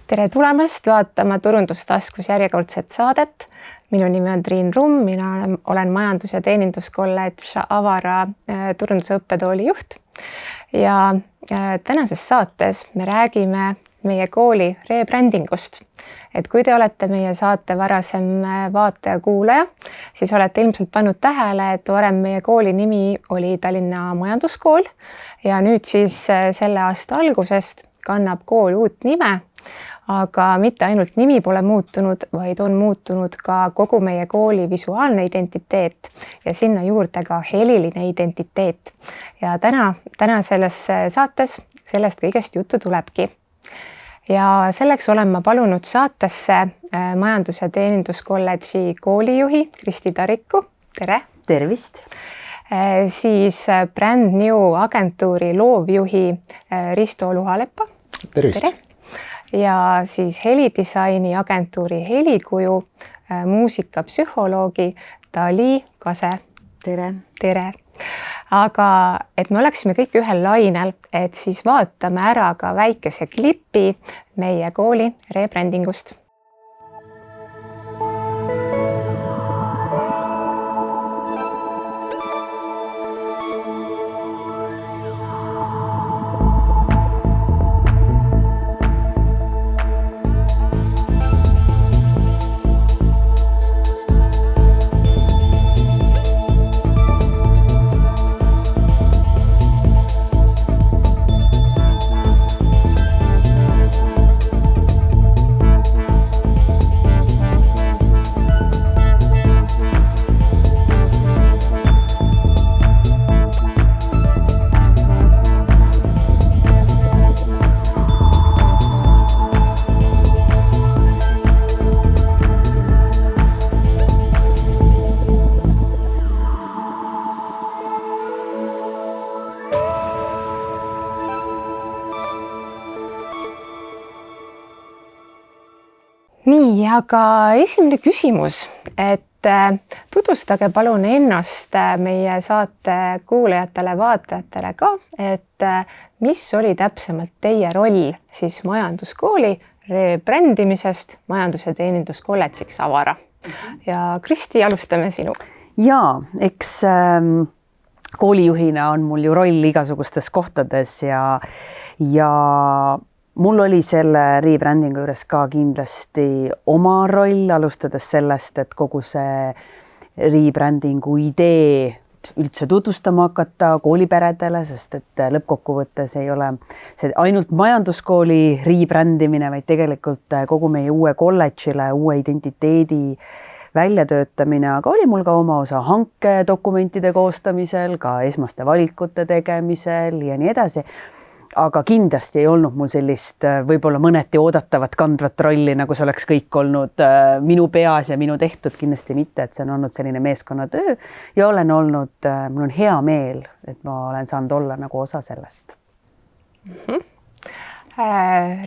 Tere tulemast vaatama Turundustaskus järjekordset saadet. Minu nimi on Triin Rumm, mina olen Majandus- ja Teeninduskolledž Avara turunduse õppetooli juht. Ja tänases saates me räägime meie kooli rebrandingust. Et kui te olete meie saate varasem vaataja kuulaja, siis olete ilmselt pannud tähele, et varem meie kooli nimi oli Tallinna Majanduskool ja nüüd siis selle aasta algusest kannab kool uut nime. Aga mitte ainult nimi pole muutunud, vaid on muutunud ka kogu meie kooli visuaalne identiteet ja sinna juurde ka heliline identiteet. Ja täna selles saates sellest kõigest juttu tulebki. Ja selleks olen ma palunud saatesse Majandus- ja Teeninduskolledži koolijuhi Kristi Tariku. Tere! Tervist! Siis Brand New agentuuri loovjuhi Risto Luhalepa. Tervist! Tere! Ja siis helidisaini agentuuri helikuju muusikapsühholoogi Dali Kase. Tere! Tere! Aga et me oleksime kõik ühel lainel, et siis vaatame ära ka väikese klipi meie kooli rebrandingust. Nii, aga esimene küsimus, et tutvustage palun ennast meie saate kuulajatele, vaatajatele ka, et mis oli täpsemalt teie roll siis majanduskooli rebrändimisest Majandus- ja Teeninduskolledžiks Avara. Ja Kristi, alustame sinu. Jaa, eks koolijuhina on mul ju roll igasugustes kohtades ja mul oli selle rebrandingu juures ka kindlasti oma roll, alustades sellest, et kogu see rebrandingu idee üldse tutvustama hakata kooliperedele, sest et lõppkokkuvõttes ei ole see ainult majanduskooli rebrandimine, vaid tegelikult kogu meie uue kolledžile, uue identiteedi väljatöötamine, aga oli mul ka oma osa hankedokumentide koostamisel, ka esmaste valikute tegemisel ja nii edasi. Aga kindlasti ei olnud mul sellist võib-olla mõneti oodatavat kandvat rolli, nagu see oleks kõik olnud minu peas ja minu tehtud, kindlasti mitte, et see on olnud selline meeskonnatöö ja mul on hea meel, et ma olen saanud olla nagu osa sellest.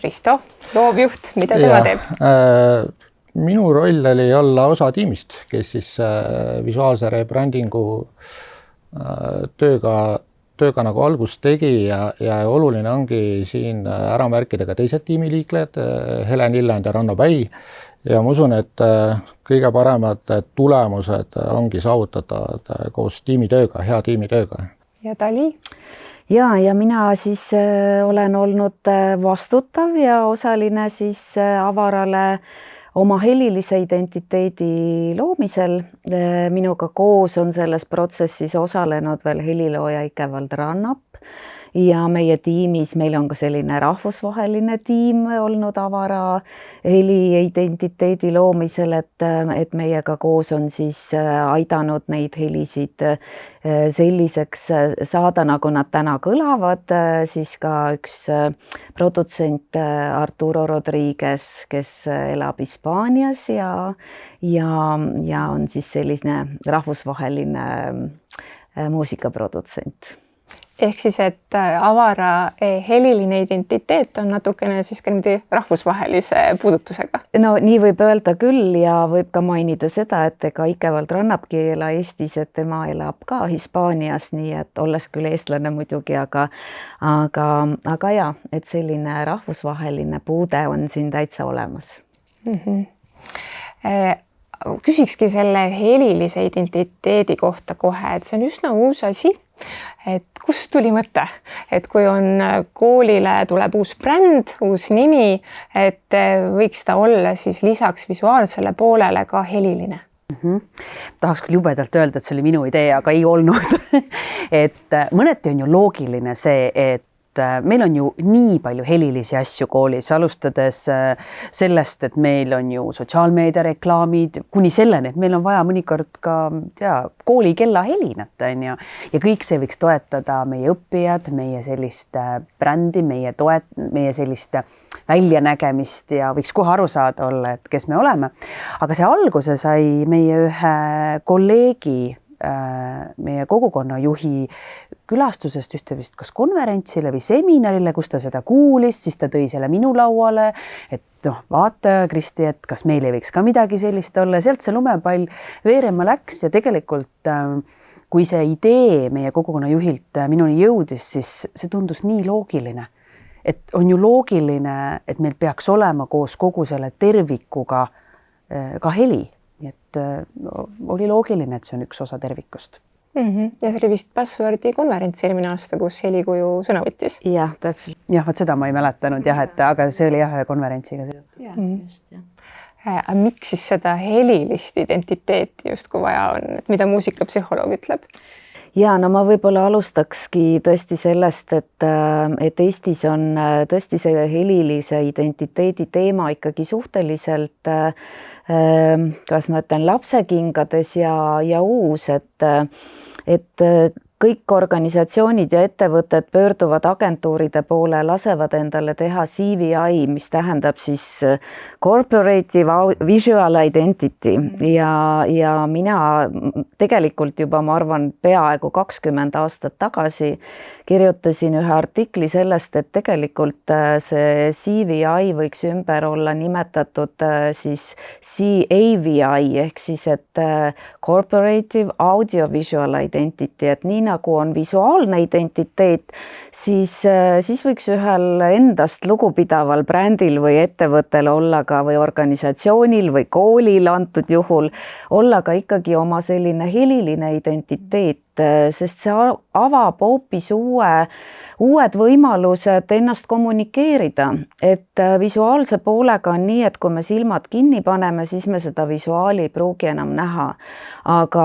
Risto, loovjuht, mida tema teeb? Minu roll oli olla osa tiimist, kes siis visuaalse rebrandingu tööga nagu algust tegi ja oluline ongi siin ära märkida ka teised tiimiliiklejad, Helen Illand ja Ranno Päi. Ja ma usun, et kõige paremad tulemused ongi saavutada koos tiimitööga, hea tiimitööga. Ja Dali? Ja mina siis olen olnud vastutav ja osaline siis Avarale oma helilise identiteedi loomisel. Minuga koos on selles protsessis osalenud veel helilooja Ikevald Rannap ja meie tiimis meil on ka selline rahvusvaheline tiim olnud Avara heliidentiteedi loomisel, et meiega koos on siis aidanud neid helisid selliseks saada, nagu nad täna kõlavad, siis ka üks produtsent Arturo Rodriguez, kes elab Hispaanias ja on siis selline rahvusvaheline muusikaprodutsent. ehk siis, et Avara heliline identiteet on natukene siis ka niimoodi rahvusvahelise puudutusega. No nii võib öelda küll ja võib ka mainida seda, et ega Ikevald Rannapki ei ela Eestis, et tema elab ka Hispaanias, nii et olles küll eestlane muidugi, aga ja, et selline rahvusvaheline puude on siin täitsa olemas. Küsikski selle helilise identiteedi kohta kohe, et see on üsna uus asi, et kust tuli mõte, et kui on koolile tuleb uus bränd, uus nimi, et võiks ta olla siis lisaks visuaalsele poolele ka heliline? Tahaks küll jubedalt öelda, et see oli minu idee, aga ei olnud. Et mõneti on ju loogiline see, et meil on ju nii palju helilisi asju koolis, alustades sellest, et meil on ju sotsiaalmeedia reklaamid, kuni selleni, et meil on vaja mõnikord ka kooli kellahelinat, on ju. Ja kõik see võiks toetada meie õppijad, meie sellist brändi, meie sellist väljanägemist ja võiks kohe aru saada olla, et kes me oleme. Aga see alguse sai meie ühe kolleegi, meie kogukonna juhi külastusest ühte vist kas konverentsile või seminarile, kus ta seda kuulis, siis ta tõi selle minu lauale, et vaata Kristi, et kas meil ei võiks ka midagi sellist olla. Sealt see lumepall veerema läks ja tegelikult kui see idee meie kogukonna juhilt minuni jõudis, siis see tundus nii loogiline. Et on ju loogiline, et meil peaks olema koos kogu selle tervikuga ka heli. Et oli loogiline, et see on üks osa tervikust. Ja see oli vist Passwordi konverents eelmine aasta, kus helikuju sõna võttis. Jah, täpselt. Jah, võt seda ma ei mäletanud aga see oli konverentsiga. Just, jah. Miks siis seda helilist identiteeti just kui vaja on, et mida muusikapsühholoog ütleb? Ja no ma võib-olla alustakski tõesti sellest, et Eestis on tõesti see helilise identiteedi teema ikkagi suhteliselt, kas ma ütlen, lapsekingades ja uus, et kõik organisatsioonid ja ettevõtted pöörduvad agentuuride poole, lasevad endale teha CVI, mis tähendab siis Corporative Visual Identity ja mina tegelikult juba, ma arvan, peaaegu 20 aastat tagasi kirjutasin ühe artikli sellest, et tegelikult see CVI võiks ümber olla nimetatud siis CAVI ehk siis, et Corporative Audiovisual Identity, et nii nagu on visuaalne identiteet, siis võiks ühel endast lugupidaval brändil või ettevõttel olla ka või organisatsioonil või koolil antud juhul olla ka ikkagi oma selline heliline identiteet, sest see avab hoopis uued võimalused ennast kommunikeerida, et visuaalse poolega on nii, et kui me silmad kinni paneme, siis me seda visuaali ei pruugi enam näha, aga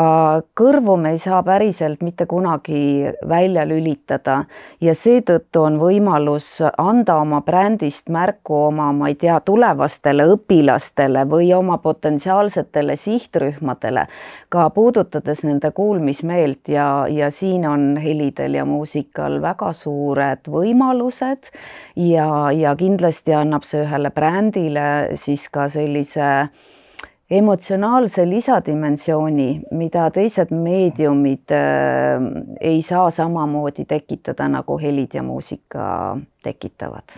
kõrvu me ei saa päriselt mitte kunagi välja lülitada ja seetõttu on võimalus anda oma brändist märku oma, ma ei tea, tulevastele õpilastele või oma potentsiaalsetele sihtrühmadele, ka puudutades nende kuulmismeelt ja siin on helidel ja muusikal väga suured võimalused ja kindlasti annab see ühele brändile siis ka sellise emotsionaalse lisadimensiooni, mida teised meediumid ei saa samamoodi tekitada, nagu helid ja muusika tekitavad.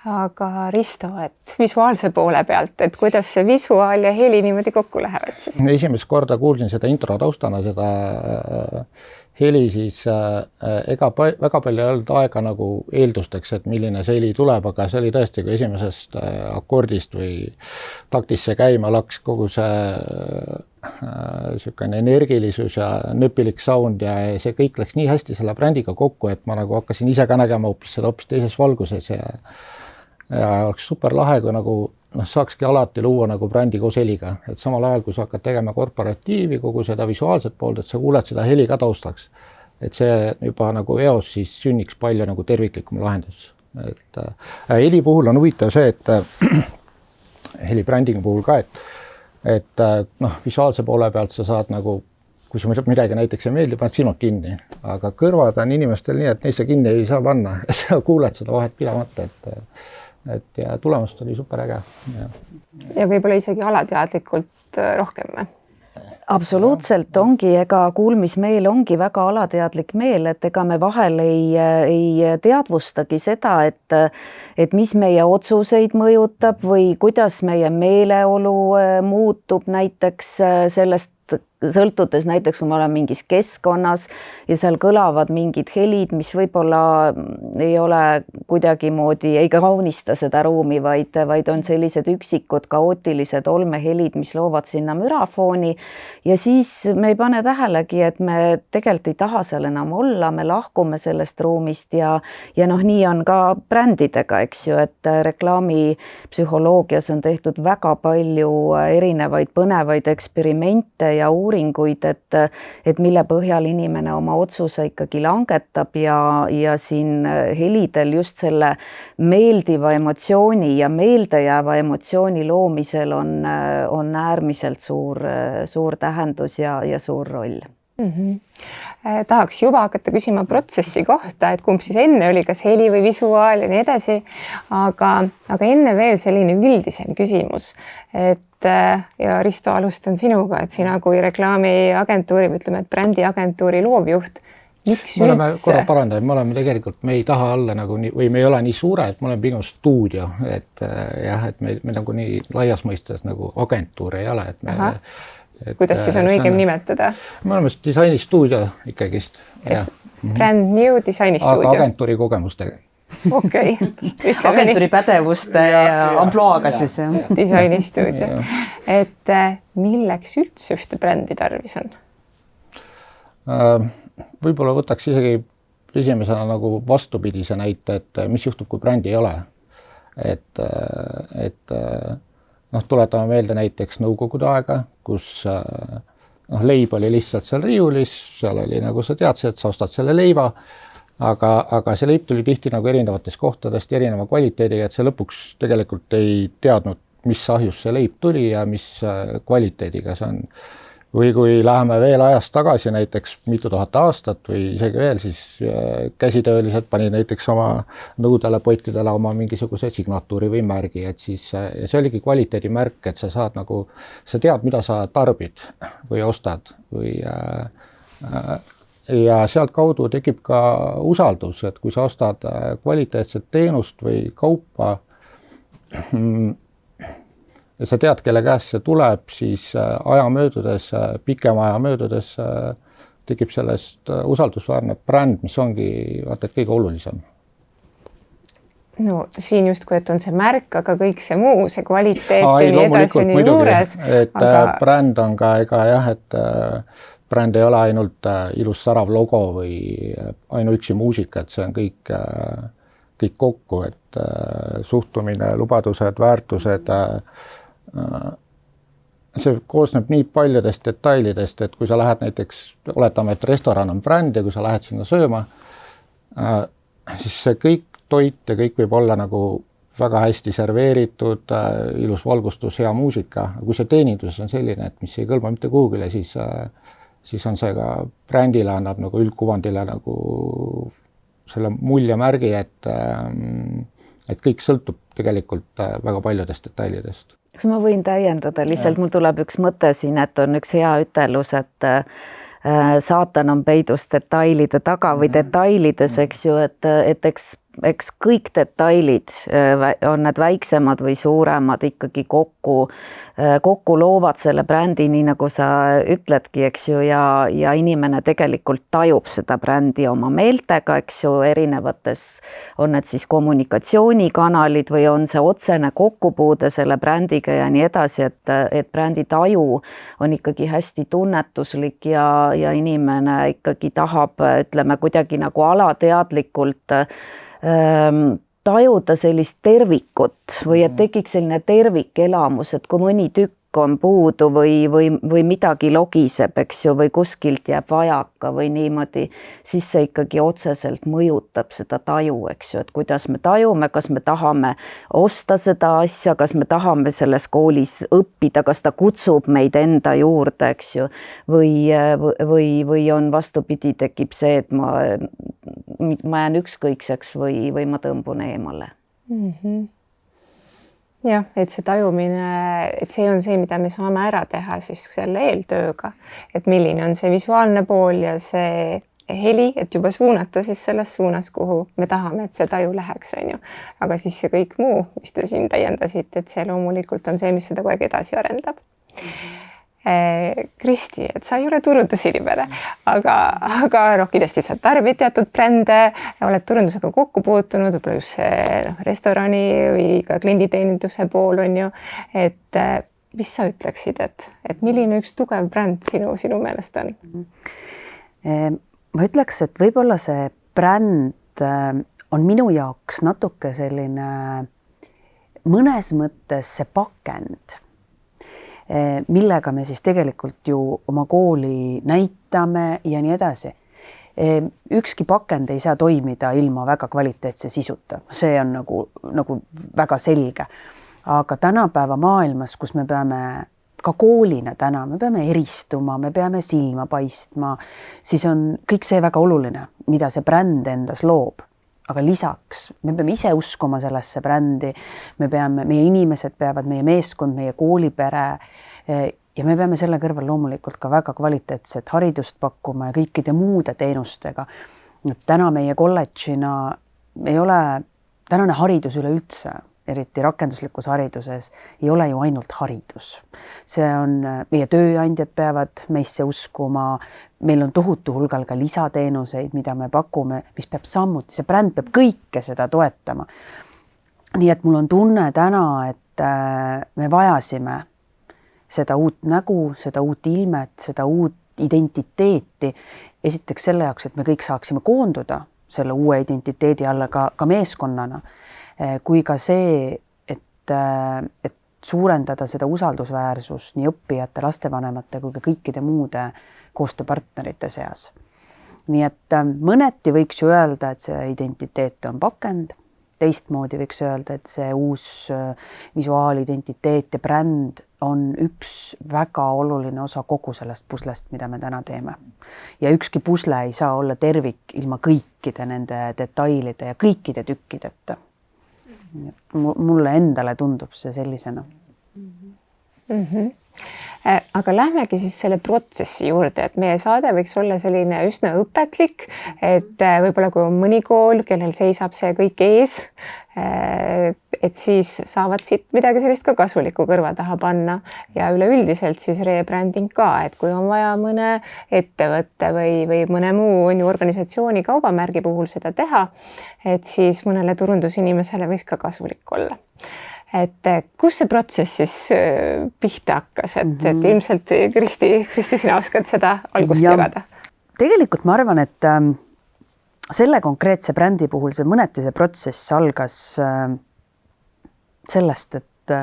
Aga Risto, et visuaalse poole pealt, et kuidas see visuaal ja heli niimoodi kokku lähevad siis? Esimest korda kuulsin seda intro taustana, seda heli, siis ega väga palju ei olnud aega nagu eeldusteks, et milline see heli tuleb, aga see oli tõesti, kui esimesest akordist või taktisse käima laks kogu see niisugune energilisus ja nöpilik sound ja see kõik läks nii hästi selle brändiga kokku, et ma nagu hakkasin ise ka nägema seda hoopis teises valguses ja oleks super lahe, kui nagu saakski alati luua nagu brändi koos heliga, et samal ajal, kui sa hakkad tegema korporatiivi, kogu seda visuaalset poolt, et sa kuuled seda heli ka taustaks, et see juba nagu eos siis sünniks palju nagu terviklikum lahendus. Et heli puhul on huvitav see, et heli brändingu puhul ka, et visuaalse poole pealt sa saad nagu, kui sa midagi näiteks ei meeldi, paned silmad kinni, aga kõrvad on inimestel nii, et neisse kinni ei saa panna, sa kuuled seda vahet pidamata, et ja tulemust oli super äge. Ja võib-olla isegi alateadlikult rohkem või? absoluutselt ongi, ega kuulmismeel ongi väga alateadlik meel, et ega me vahel ei teadvustagi seda, et mis meie otsuseid mõjutab või kuidas meie meeleolu muutub näiteks sellest sõltudes näiteks, kui ma olen mingis keskkonnas ja seal kõlavad mingid helid, mis võib-olla ei ole kuidagimoodi, ei kaunista seda ruumi, vaid on sellised üksikud kaootilised olmehelid, mis loovad sinna mürafooni ja siis me ei pane tähelegi, et me tegelikult ei taha seal enam olla, me lahkume sellest ruumist ja nii on ka brändidega, eks ju, et reklaamipsühholoogias on tehtud väga palju erinevaid põnevaid eksperimente ja uuringuid, et mille põhjal inimene oma otsuse ikkagi langetab ja siin helidel just selle meeldiva emotsiooni ja meeldejääva emotsiooni loomisel on äärmiselt suur tähendus ja suur roll. Tahaks juba hakata küsima protsessi kohta, et kumb siis enne oli, kas heli või visuaal ja nii edasi, aga enne veel selline üldisem küsimus, et ja Risto, alustan sinuga, et sina kui reklaamiagentuuri, ütleme, et brändiagentuuri loovjuht, miks me oleme üldse? korra parandanud, me oleme tegelikult, me ei taha olla nagu nii, või me ei ole nii suure, et me oleme pigem stuudio, et jah, et me nagu nii laias mõistes nagu agentuur ei ole, et me kuidas siis on õigem nimetada? Me oleme disainistuudio ikkagist. Brand new disainistuudio. Aga agentuuri kogemustega. Okei. Agentuuri pädevuste ja amploaga siis. Disainistuudio. Et milleks üldse ühte brändi tarvis on? Võib-olla võtaks isegi esimesena nagu vastupidise näite, et mis juhtub, kui brändi ei ole. Et tuletame meelde näiteks nõukogude aega, kus leib oli lihtsalt seal riiulis, seal oli nagu sa teadsid, et sa ostad selle leiva, aga see leib tuli tihti nagu erinevatest kohtadest, erineva kvaliteediga, et see lõpuks tegelikult ei teadnud, mis ahjus see leib tuli ja mis kvaliteediga see on. Või kui läheme veel ajast tagasi näiteks mitu tuhat aastat või isegi veel, siis käsitöölised pani näiteks oma nõudele, pottidele oma mingisuguse signatuuri või märgi, et siis see oligi kvaliteedimärk, et sa saad nagu, sa tead, mida sa tarbid või ostad või ja sealt kaudu tekib ka usaldus, et kui sa ostad kvaliteetset teenust või kaupa, ja sa tead, kelle käest see tuleb, siis aja möödudes, pikema aja möödudes tekib sellest usaldusväärne bränd, mis ongi vaata, et kõige olulisem. No siin justkui, et on see märk, aga kõik see muu, see kvaliteet ja nii edasi on juures. Et bränd on ka jah, et bränd ei ole ainult ilus särav logo või ainuüksi muusika, et see on kõik kokku, et suhtumine, lubadused, väärtused, see koosneb nii paljudest detailidest, et kui sa lähed näiteks, oletame, et restoran on bränd ja kui sa lähed sinna sööma, siis see kõik toit ja kõik võib olla nagu väga hästi serveeritud, ilus valgustus, hea muusika, aga kui see teenindus on selline, et mis ei kõlba mitte kuhugile, siis on see ka brändile annab nagu üldkuvandile nagu selle muljemärgi, et kõik sõltub tegelikult väga paljudest detailidest. Kas ma võin täiendada? Lihtsalt mul tuleb üks mõte siin, et on üks hea ütelus, et saatan on peidus detailide taga või detailides, eks ju, et eks kõik detailid, on need väiksemad või suuremad, ikkagi kokku loovad selle brändi, nii nagu sa ütledki, eks ju, ja inimene tegelikult tajub seda brändi oma meeltega, eks ju, erinevates, on need siis kommunikatsioonikanalid või on see otsene kokkupuude selle brändiga ja nii edasi, et brändi taju on ikkagi hästi tunnetuslik ja inimene ikkagi tahab, ütleme, kuidagi nagu alateadlikult tajuda sellist tervikut või et tekiks selline tervikelamus, et kui mõni tükk on puudu või midagi logiseb, eks ju, või kuskilt jääb vajaka või niimoodi, siis see ikkagi otseselt mõjutab seda taju, eks ju, et kuidas me tajume, kas me tahame osta seda asja, kas me tahame selles koolis õppida, kas ta kutsub meid enda juurde, eks ju, või on vastupidi, tekib see, et ma jään ükskõikseks või ma tõmbun eemale. jah, et see tajumine, et see on see, mida me saame ära teha siis selle eeltööga, et milline on see visuaalne pool ja see heli, et juba suunata siis selles suunas, kuhu me tahame, et see taju läheks, on ju. Aga siis see kõik muu, mis te siin täiendasite, et see loomulikult on see, mis seda kogu aeg edasi arendab. Kristi, et sa ei ole turundusinimene, aga kindlasti sa tarbid teatud brände, oled turundusega kokku puutunud, võib-olla just see restorani või ka klienditeeninduse pool on ju, et mis sa ütleksid, et milline üks tugev bränd sinu meelest on? Ma ütleks, et võib-olla see bränd on minu jaoks natuke selline mõnes mõttes see pakend, millega me siis tegelikult ju oma kooli näitame ja nii edasi. Ükski pakend ei saa toimida ilma väga kvaliteetse sisuta, see on nagu väga selge. Aga tänapäeva maailmas, kus me peame ka koolina täna, me peame eristuma, me peame silma paistma, siis on kõik see väga oluline, mida see bränd endas loob. Aga lisaks me peame ise uskuma sellesse brändi, meie inimesed peavad, meie meeskond, meie koolipere ja me peame selle kõrval loomulikult ka väga kvaliteetset haridust pakkuma ja kõikide muude teenustega. Täna meie kolledžina ei ole, tänane haridus üleüldse, eriti rakenduslikus hariduses, ei ole ju ainult haridus. See on, meie tööandjad peavad meisse uskuma, meil on tohutu hulgal ka lisateenuseid, mida me pakume, mis peab samuti, see bränd peab kõike seda toetama. Nii et mul on tunne täna, et me vajasime seda uut nägu, seda uut ilmet, seda uut identiteeti. Esiteks selle jaoks, et me kõik saaksime koonduda selle uue identiteedi alla ka meeskonnana, kui ka see, et suurendada seda usaldusväärsust nii õppijate, lastevanemate kui ka kõikide muude koostööpartnerite seas. Nii et mõneti võiks ju öelda, et see identiteet on pakend, teistmoodi võiks öelda, et see uus visuaalidentiteet ja bränd on üks väga oluline osa kogu sellest puslest, mida me täna teeme. Ja ükski pusle ei saa olla tervik ilma kõikide nende detailide ja kõikide tükkideta. Mulle endale tundub see sellisena. Aga lähmegi siis selle protsessi juurde, et meie saade võiks olla selline üsna õpetlik, et võib-olla kui on mõni kool, kellel seisab see kõik ees, et siis saavad siit midagi sellist ka kasulikku kõrva taha panna ja üleüldiselt siis rebranding ka, et kui on vaja mõne ettevõtte või mõne muu organisatsiooni kaubamärgi puhul seda teha, et siis mõnele turundusinimesele võiks ka kasulik olla. Et kus see protsess siis pihta hakkas, et ilmselt Kristi, sina oskad seda algust jagada? Tegelikult ma arvan, et selle konkreetse brändi puhul see mõneti see protsess algas sellest, et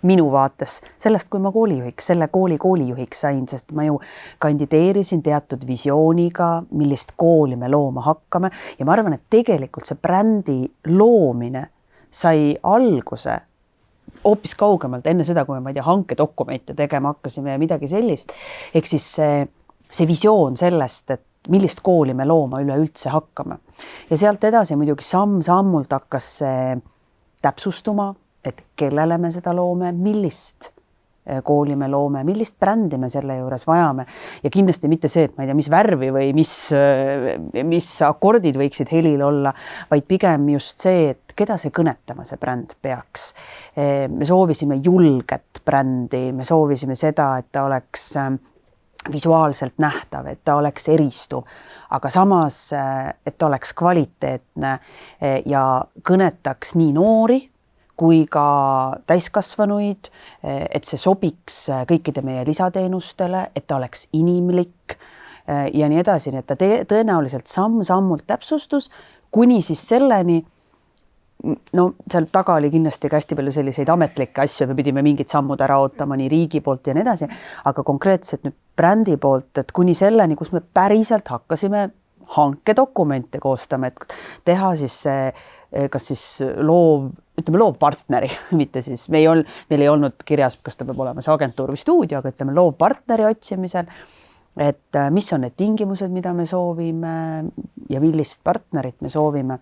minu vaates sellest, kui ma koolijuhiks, selle koolijuhiks sain, sest ma ju kandideerisin teatud visiooniga, millist kooli me looma hakkame ja ma arvan, et tegelikult see brändi loomine sai alguse hoopis kaugemalt enne seda, kui me hankedokumente tegema hakkasime ja midagi sellist. Ehk siis see visioon sellest, et millist kooli me looma üleüldse hakkame. Ja sealt edasi muidugi samm-sammult hakkas see täpsustuma, et kellele me seda loome, millist kooli me loome, millist brändi me selle juures vajame ja kindlasti mitte see, et ma ei tea, mis värvi või mis akordid võiksid helil olla, vaid pigem just see, et keda see kõnetama see bränd peaks. Me soovisime julget brändi, me soovisime seda, et ta oleks visuaalselt nähtav, et ta oleks eristuv, aga samas, et ta oleks kvaliteetne ja kõnetaks nii noori kui ka täiskasvanuid, et see sobiks kõikide meie lisateenustele, et ta oleks inimlik ja nii edasi, nii et ta tõenäoliselt samm-sammult täpsustus, kuni siis selleni, seal taga oli kindlasti ka hästi palju selliseid ametlikke asju, me pidime mingid sammud ära ootama nii riigi poolt ja nii edasi, aga konkreetselt nüüd brändi poolt, et kuni selleni, kus me päriselt hakkasime hankedokumente koostama, et teha siis kas siis loov partneri, mitte siis, meil ei olnud kirjas, kas ta peab olema see agentuur või stuudio, aga ütleme loov partneri otsimisel et mis on need tingimused, mida me soovime ja millist partnerit me soovime.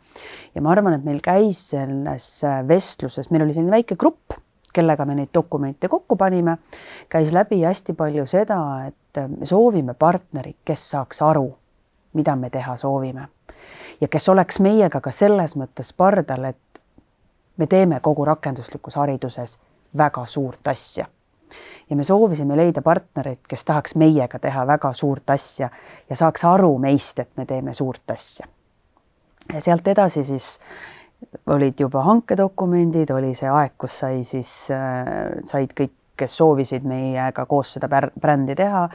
Ja ma arvan, et meil käis selles vestluses, meil oli selline väike grupp, kellega me neid dokumente kokku panime, käis läbi hästi palju seda, et me soovime partnerit, kes saaks aru, mida me teha soovime. Ja kes oleks meiega ka selles mõttes pardal, et me teeme kogu rakenduslikus hariduses väga suurt asja. Ja me soovisime leida partnerit, kes tahaks meiega teha väga suurt asja ja saaks aru meist, et me teeme suurt asja. Ja sealt edasi siis olid juba hankedokumendid, oli see aeg, kus said kõik, kes soovisid meiega koos seda brändi teha,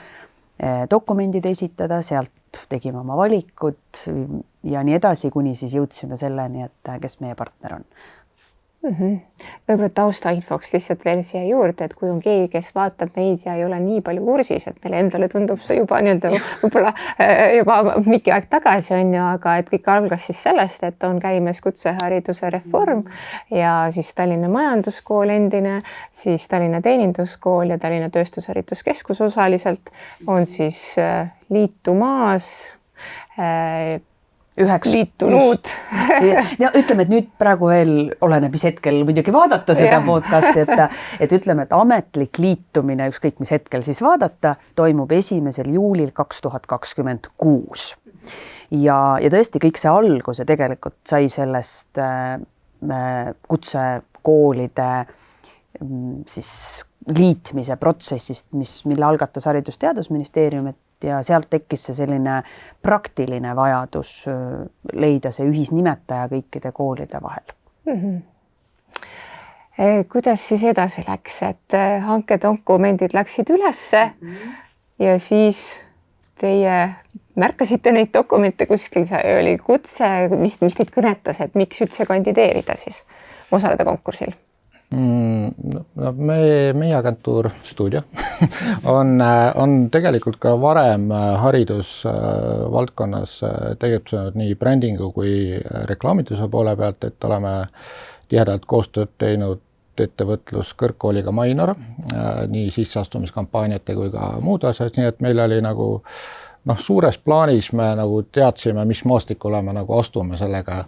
dokumendid esitada, sealt tegime oma valikud ja nii edasi, kuni siis jõudsime selleni, et kes meie partner on. Võib-olla taustainfoks lihtsalt veel siia juurde, et kui on keegi, kes vaatab meid ja ei ole nii palju kursis, et meile endale tundub see juba võib-olla juba mingi aeg tagasi on ju, aga et kõik algas siis sellest, et on käimas kutsehariduse reform ja siis Tallinna Majanduskool endine, siis Tallinna Teeninduskool ja Tallinna Tööstushariduskeskus osaliselt on siis liitumaas liitunud. Ja ütleme, et nüüd praegu veel oleneb, mis hetkel muidugi vaadata seda podcasti, et ütleme, et ametlik liitumine, ükskõik mis hetkel siis vaadata, toimub 1. juulil 2026. Ja tõesti kõik see alguse tegelikult sai sellest kutsekoolide siis liitmise protsessist, mille algatas Haridus- ja Teadusministeerium, ja sealt tekkis see selline praktiline vajadus leida see ühisnimetaja kõikide koolide vahel. Kuidas siis edasi läks, et hankedokumendid läksid ülesse ja siis teie märkasite neid dokumente kuskil, oli kutse, mis teid kõnetas, et miks üldse kandideerida siis, osaleda konkursil? Meie agentuur Stuudio on tegelikult ka varem haridusvaldkonnas tegutsenud nii brändingu kui reklaamituse poole pealt, et oleme tihedalt koostööd teinud ettevõtluskõrgkooliga Mainor, nii sisseastumiskampaaniate kui ka muud asjad, nii et meil oli nagu suures plaanis me nagu teadsime, mis maastikule me nagu astume sellega.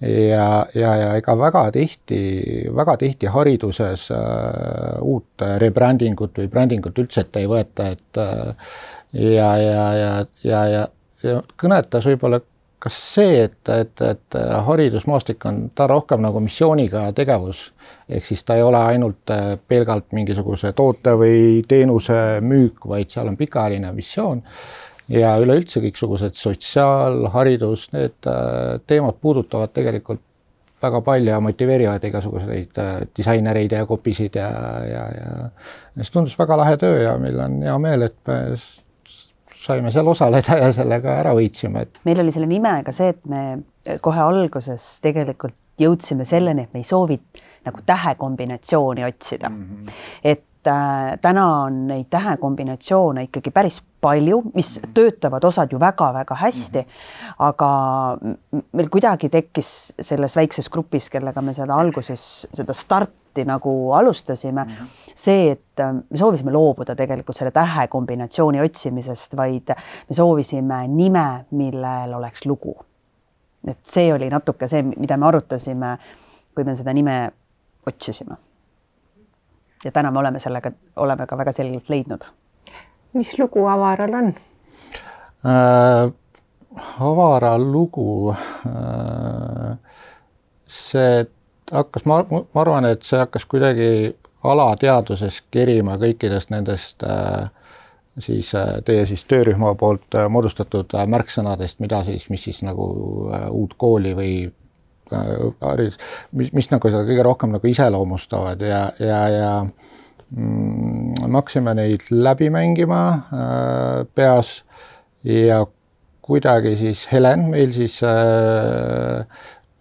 Ja ega väga tihti hariduses uut rebrändingut või brändingut üldse ei võeta, et ja kõnetas võib-olla kas see, et haridusmaastik on ta rohkem nagu missiooniga tegevus, ehk siis ta ei ole ainult pelgalt mingisuguse toote või teenuse müük, vaid seal on pikaajaline missioon. Ja üleüldse kõiksugused sotsiaal, haridus, need teemad puudutavad tegelikult väga palju ja motiveerivad igasuguseid disainereid ja kopisid ja see tundus väga lahe töö ja meil on hea meel, et me saime seal osaleda ja sellega ära võitsime. Meil oli selle nimega see, et me kohe alguses tegelikult jõudsime selleni, et me ei soovi nagu tähekombinatsiooni otsida. Et täna on neid tähekombinatsioone ikkagi päris palju, mis töötavad osad ju väga-väga hästi, aga meil kuidagi tekkis selles väikses grupis, kellega me seda alguses, seda starti nagu alustasime, see, et me soovisime loobuda tegelikult selle tähekombinatsiooni otsimisest, vaid me soovisime nime, millel oleks lugu. Et see oli natuke see, mida me arutasime, kui me seda nime otsisime. Ja täna me oleme ka väga selgelt leidnud. Mis lugu Avaral on? Avara lugu, see hakkas, ma arvan, et see hakkas kuidagi alateaduses kerima kõikidest nendest siis teie siis töörühma poolt moodustatud märksõnadest, mis siis nagu uut kooli või mis nagu seda kõige rohkem nagu iseloomustavad ja me hakkasime neid läbi mängima peas ja kuidagi siis Helen meil siis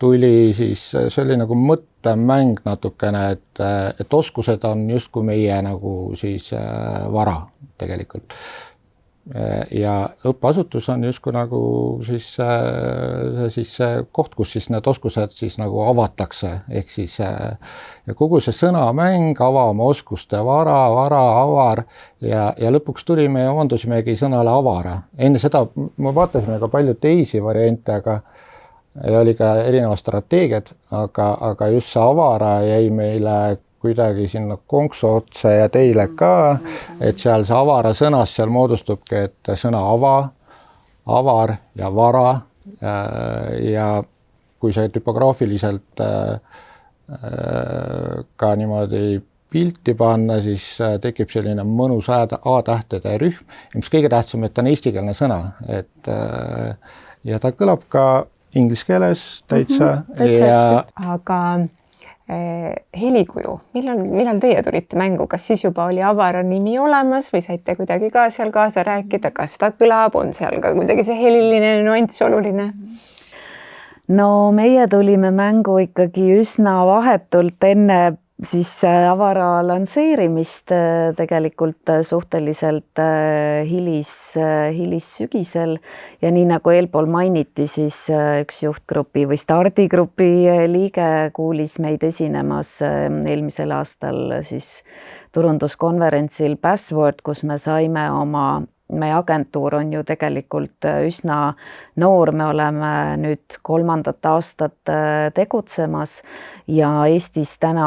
tuli siis, see oli nagu mõttemäng natukene, et oskused on justkui meie nagu siis vara tegelikult. ja õppeasutus on justkui nagu siis see koht, kus siis need oskused siis nagu avatakse, ehk siis ja kogu see sõnamäng, avama oskuste vara, avar ja lõpuks tulime ja omandusimegi sõnale avara. Enne seda me vaatasime ka palju teisi variante, aga ja oli ka erinevad strateegiad, aga just see avara jäi meile kuidagi sinna konksu otsa ja teile ka, et seal see avara sõnas, seal moodustubki, et sõna avar ja vara ja kui see tüpograafiliselt ka niimoodi pilti panna, siis tekib selline mõnus A-tähtede rühm, mis kõige tähtsam, et ta on eestikeelne sõna, et ja ta kõlab ka inglise keeles täitsa. Aga helikuju, millal teie tulite mängu, kas siis juba oli avara nimi olemas või saite kuidagi ka seal kaasa rääkida, kas ta kõlab, on seal ka kuidagi see heliline nüanss oluline? No meie tulime mängu ikkagi üsna vahetult enne siis avara lansseerimist tegelikult suhteliselt hilissügisel ja nii nagu eelpool mainiti, siis üks juhtgrupi või stardigrupi liige kuulis meid esinemas eelmisel aastal siis turunduskonverentsil Password, kus me saime meie agentuur on ju tegelikult üsna noor, me oleme nüüd 3. aastat tegutsemas ja Eestis täna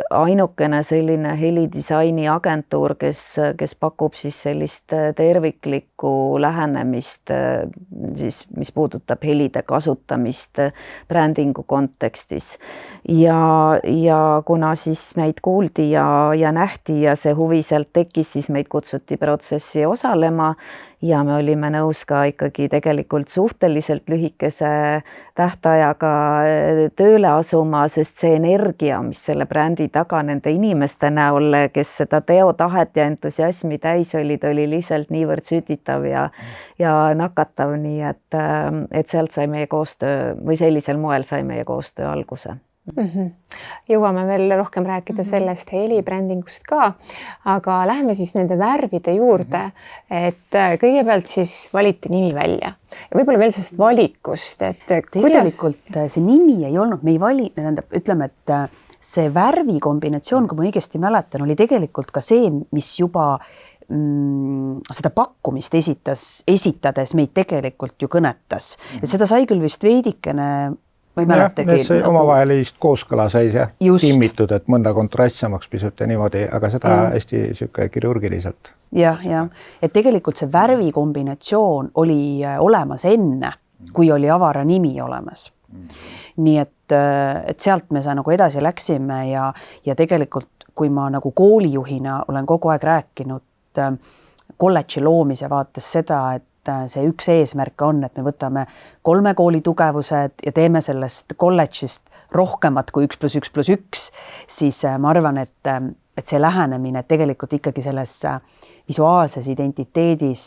ainukene selline helidisaini agentuur, kes pakub siis sellist terviklikku lähenemist, siis, mis puudutab helide kasutamist brändingu kontekstis. Ja kuna siis meid kuuldi ja nähti ja see huvi sealt tekkis, siis meid kutsuti protsessi osalema ja me olime nõus ka ikkagi tegelikult suhteliselt lühikese tähtajaga tööle asuma, sest see energia, mis selle brändi taga nende inimeste näol, kes seda teotahet ja entusiasmi täis olid, oli lihtsalt niivõrd sütitav ja nakatav, nii et sealt sai meie koostöö või sellisel moel sai meie koostöö alguse. Jõuame veel rohkem rääkida sellest helibrändingust ka, aga läheme siis nende värvide juurde, et kõigepealt siis valiti nimi välja ja võib-olla veel sellest valikust, et tegelikult see nimi ei olnud, me ei vali, ütleme, et see värvikombinatsioon, kui ma õigesti mäletan, oli tegelikult ka see, mis juba seda pakkumist esitades meid tegelikult ju kõnetas, et seda sai küll vist veidikene või mäletagi. See omavahelist kooskõla sai timmitud, et mõnda kontrastsemaks pisut ja niimoodi, aga seda hästi siuke kirurgiliselt. Ja, et tegelikult see värvikombinatsioon oli olemas enne, kui oli avara nimi olemas. Nii et sealt me nagu edasi läksime ja tegelikult, kui ma nagu koolijuhina olen kogu aeg rääkinud kolledži loomise vaates seda, et see üks eesmärk on, et me võtame 3 kooli tugevused ja teeme sellest kolledžist rohkemat kui 1+1+1, siis ma arvan, et see lähenemine tegelikult ikkagi selles visuaalses identiteedis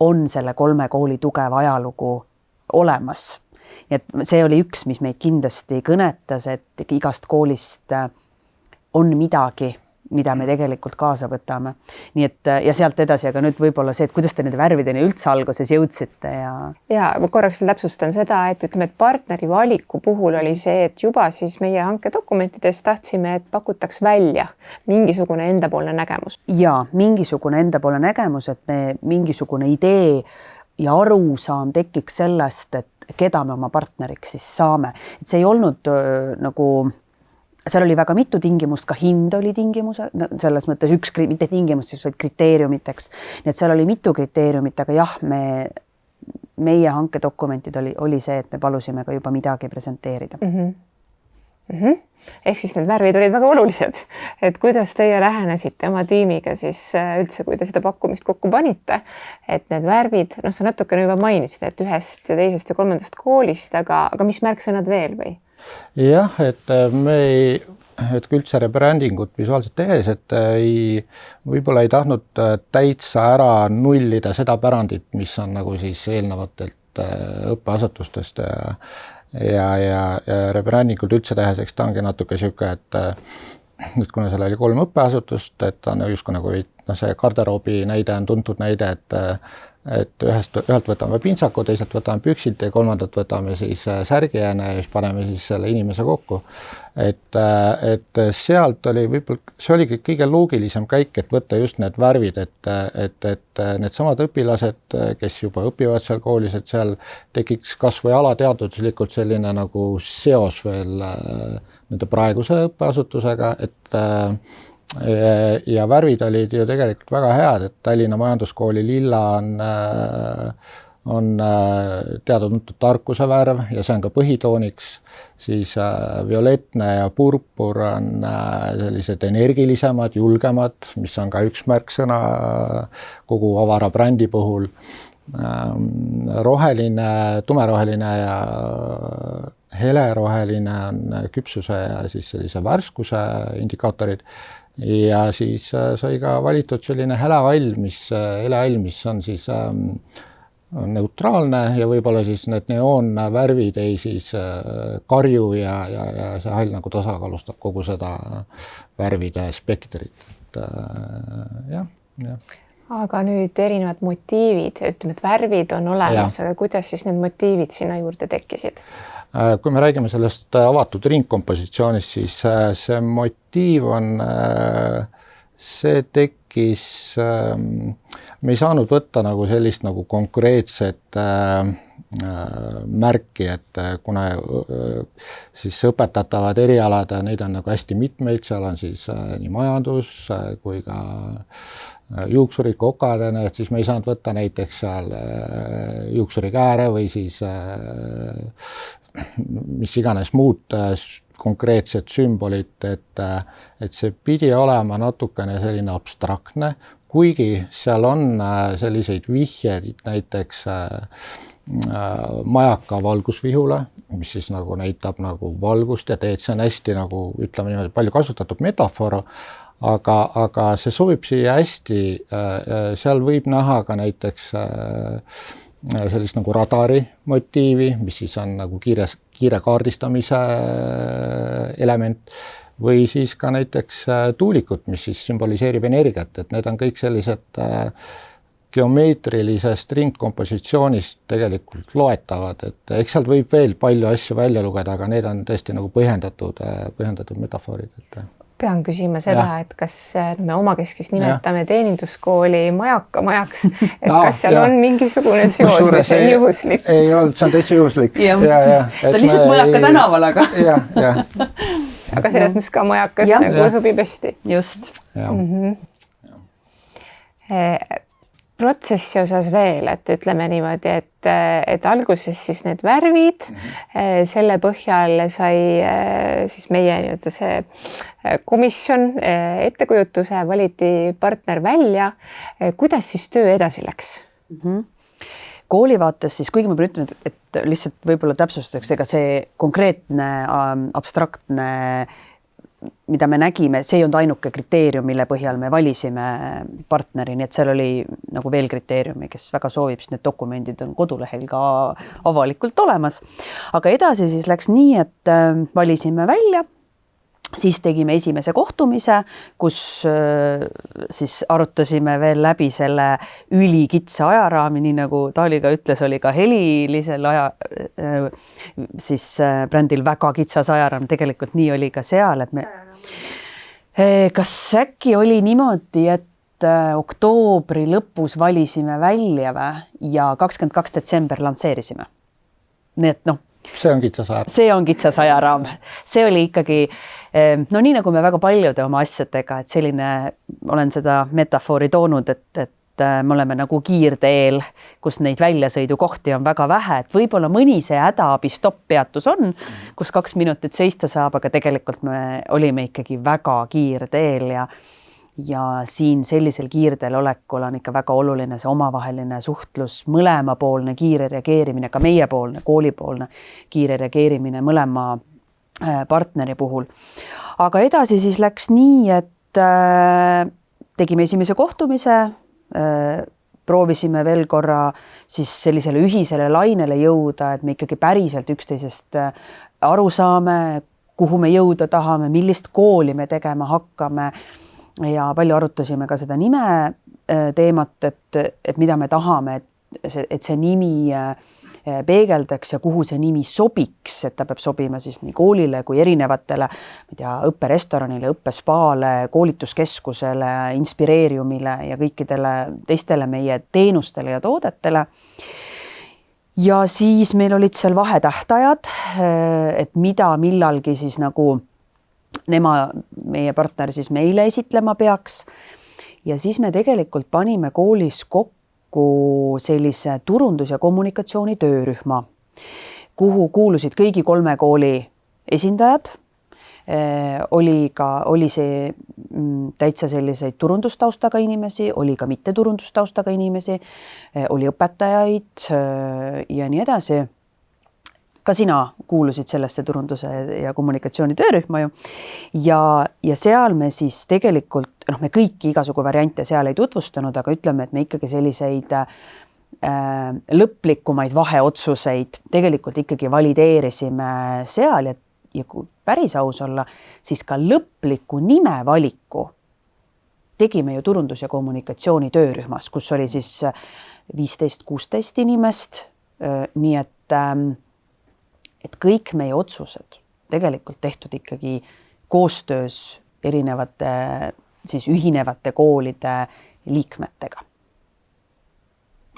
on selle 3 kooli tugev ajalugu olemas. Et see oli üks, mis meid kindlasti kõnetas, et igast koolist on midagi, mida me tegelikult kaasa võtame. Nii et ja sealt edasi, aga nüüd võib-olla see, et kuidas te nende värvideni üldse alguses jõudsite ja korraks veel täpsustan seda, et ütleme, et partneri valiku puhul oli see, et juba siis meie hankedokumentides tahtsime, et pakutaks välja mingisugune endapoolne nägemus. Ja mingisugune endapoolne nägemus, et me mingisugune idee ja arusaam tekiks sellest, et keda me oma partneriks siis saame. Et see ei olnud nagu seal oli väga mitu tingimust, ka hind oli tingimus, selles mõttes üks, mitte tingimust, siis vaid kriteeriumiteks. Nii et seal oli mitu kriteeriumit, aga jah, meie hankedokumentid oli see, et me palusime ka juba midagi presenteerida. Ehk siis need värvid olid väga olulised, et kuidas teie lähenesite oma tiimiga siis üldse, kui te seda pakkumist kokku panite, et need värvid, sa natukene juba mainisid, et ühest, teisest ja 3. koolist, aga mis märksõnad veel või? Jah, et kui üldse rebrändingut visuaalselt tehes, et võib-olla ei tahtnud täitsa ära nullida seda pärandit, mis on nagu siis eelnevatelt õppeasutustest ja rebrändingut üldse tehes, eks ta ongi natuke siuke, et kuna seal oli 3 õppeasutust, et on justkui nagu see garderoobi näide on tuntud näide, et ühelt võtame pintsaku, teiselt võtame püksid ja kolmandat võtame siis särgijääne ja siis paneme siis selle inimese kokku. Et sealt oli võib-olla, see oligi kõige loogilisem käik, et võtta just need värvid, et need samad õpilased, kes juba õpivad seal koolis, et seal tekiks kas või alateaduslikult selline nagu seos veel nende praeguse õppeasutusega, ja värvid olid ju tegelikult väga head, et Tallinna Majanduskooli lilla on teada-tuntud tarkuse värv ja see on ka põhitooniks, siis violettne ja purpur on sellised energilisemad, julgemad, mis on ka üks märksõna kogu Avara brändi puhul. Roheline, tumeroheline ja heleroheline on küpsuse ja siis sellise värskuse indikaatorid. Ja siis sai ka valitud selline helehall, mis on siis neutraalne ja võib-olla siis need neoonvärvid ei siis karju ja see hall nagu tasakaalustab kogu seda värvide spektrit. Jah. Aga nüüd erinevad motiivid, ütleme, et värvid on olemas, aga kuidas siis need motiivid sinna juurde tekkisid? Kui me räägime sellest avatud ringkompositsioonist, siis see motiiv on, see tekkis, me ei saanud võtta nagu sellist nagu konkreetset märki, et kuna siis õpetatavad erialad, neid on nagu hästi mitmeid, seal on siis nii majandus kui ka juuksurid, kokad, et siis me ei saanud võtta näiteks seal juuksurikääre või siis mis iganes muud konkreetsed sümbolid, et see pidi olema natukene selline abstraktne, kuigi seal on selliseid vihjeid näiteks majaka valgusvihule, mis siis nagu näitab nagu valgust ja teed, see on hästi nagu, ütleme niimoodi, palju kasutatud metafoor, aga see sobib siia hästi, seal võib näha ka näiteks sellist nagu radari motiivi, mis siis on nagu kiire kaardistamise element, või siis ka näiteks tuulikut, mis siis sümboliseerib energiat, et need on kõik sellised geomeetrilisest ringkompositsioonist tegelikult loetavad, et eks sealt võib veel palju asju välja lugeda, aga need on tõesti nagu põhjendatud metafoorid. Pean küsima seda, et kas me omakeskis nimetame teeninduskooli majakamajaks, et kas seal on mingisugune seos või see on juhuslik? Ei olnud, see on täitsa juhuslik. Ta on lihtsalt Majaka tänaval, aga. Aga selles mõttes ka majakas nagu sobib hästi. Just. Protsessi osas veel, et ütleme niimoodi, et alguses siis need värvid, selle põhjal sai siis meie nii-öelda see komisjon ettekujutuse, valiti partner välja. Kuidas siis töö edasi läks? Kooli vaates siis, kuigi ma pean ütlema, et lihtsalt võib-olla täpsustaks, ega see konkreetne abstraktne, mida me nägime, see ei olnud ainuke kriteerium, mille põhjal me valisime partneri, nii et seal oli nagu veel kriteeriumi, kes väga soovib, siis need dokumendid on kodulehel ka avalikult olemas. Aga edasi siis läks nii, et valisime välja, siis tegime esimese kohtumise, kus siis arutasime veel läbi selle ülikitsa ajaraami, nii nagu Taali ka ütles, oli ka helilisel siis brändil väga kitsas ajaraam, tegelikult nii oli ka seal, et me kas äkki oli niimoodi, et oktoobri lõpus valisime välja ja 22. detsember lansseerisime. Nii et see on kitsas ajaraam. See on kitsas ajaraam. See oli ikkagi, nii nagu me väga paljude oma asjadega, et selline, olen seda metafoori toonud, et me oleme nagu kiirteel, kus neid väljasõidukohti on väga vähe, et võib-olla mõni see hädaabi stopp-peatus on, kus 2 minutit seista saab, aga tegelikult me olime ikkagi väga kiirteel ja siin sellisel kiirteel olekul on ikka väga oluline see omavaheline suhtlus, mõlemapoolne kiire reageerimine, ka meiepoolne, koolipoolne kiire reageerimine mõlema partneri puhul. Aga edasi siis läks nii, et tegime esimese kohtumise, proovisime veel korra siis sellisele ühisele lainele jõuda, et me ikkagi päriselt üksteisest aru saame, kuhu me jõuda tahame, millist kooli me tegema hakkame ja palju arutasime ka seda nime teemat, et mida me tahame, et see nimi peegeldaks ja kuhu see nimi sobiks, et ta peab sobima siis nii koolile kui erinevatele, ma ei tea, õpperestoranile, õppespaale, koolituskeskusele, inspireeriumile ja kõikidele teistele meie teenustele ja toodetele. Ja siis meil olid seal vahetähtajad, et mida millalgi siis nagu meie partner siis meile esitlema peaks. Ja siis me tegelikult panime koolis kokku sellise turundus- ja kommunikatsiooni töörühma, kuhu kuulusid kõigi 3 kooli esindajad. Oli see täitsa selliseid turundustaustaga inimesi, oli ka mitteturundustaustaga inimesi, oli õpetajaid ja nii edasi. Ka sina kuulusid sellesse turunduse ja kommunikatsiooni töörühma ju. Ja seal me siis tegelikult, me kõiki igasugu variante seal ei tutvustanud, aga ütleme, et me ikkagi selliseid lõplikumaid vaheotsuseid tegelikult ikkagi valideerisime seal ja kui päris aus olla, siis ka lõpliku nimevaliku tegime ju turundus- ja kommunikatsiooni töörühmas, kus oli siis 15-16 inimest, nii et kõik meie otsused tegelikult tehtud ikkagi koostöös erinevate siis ühinevate koolide liikmetega.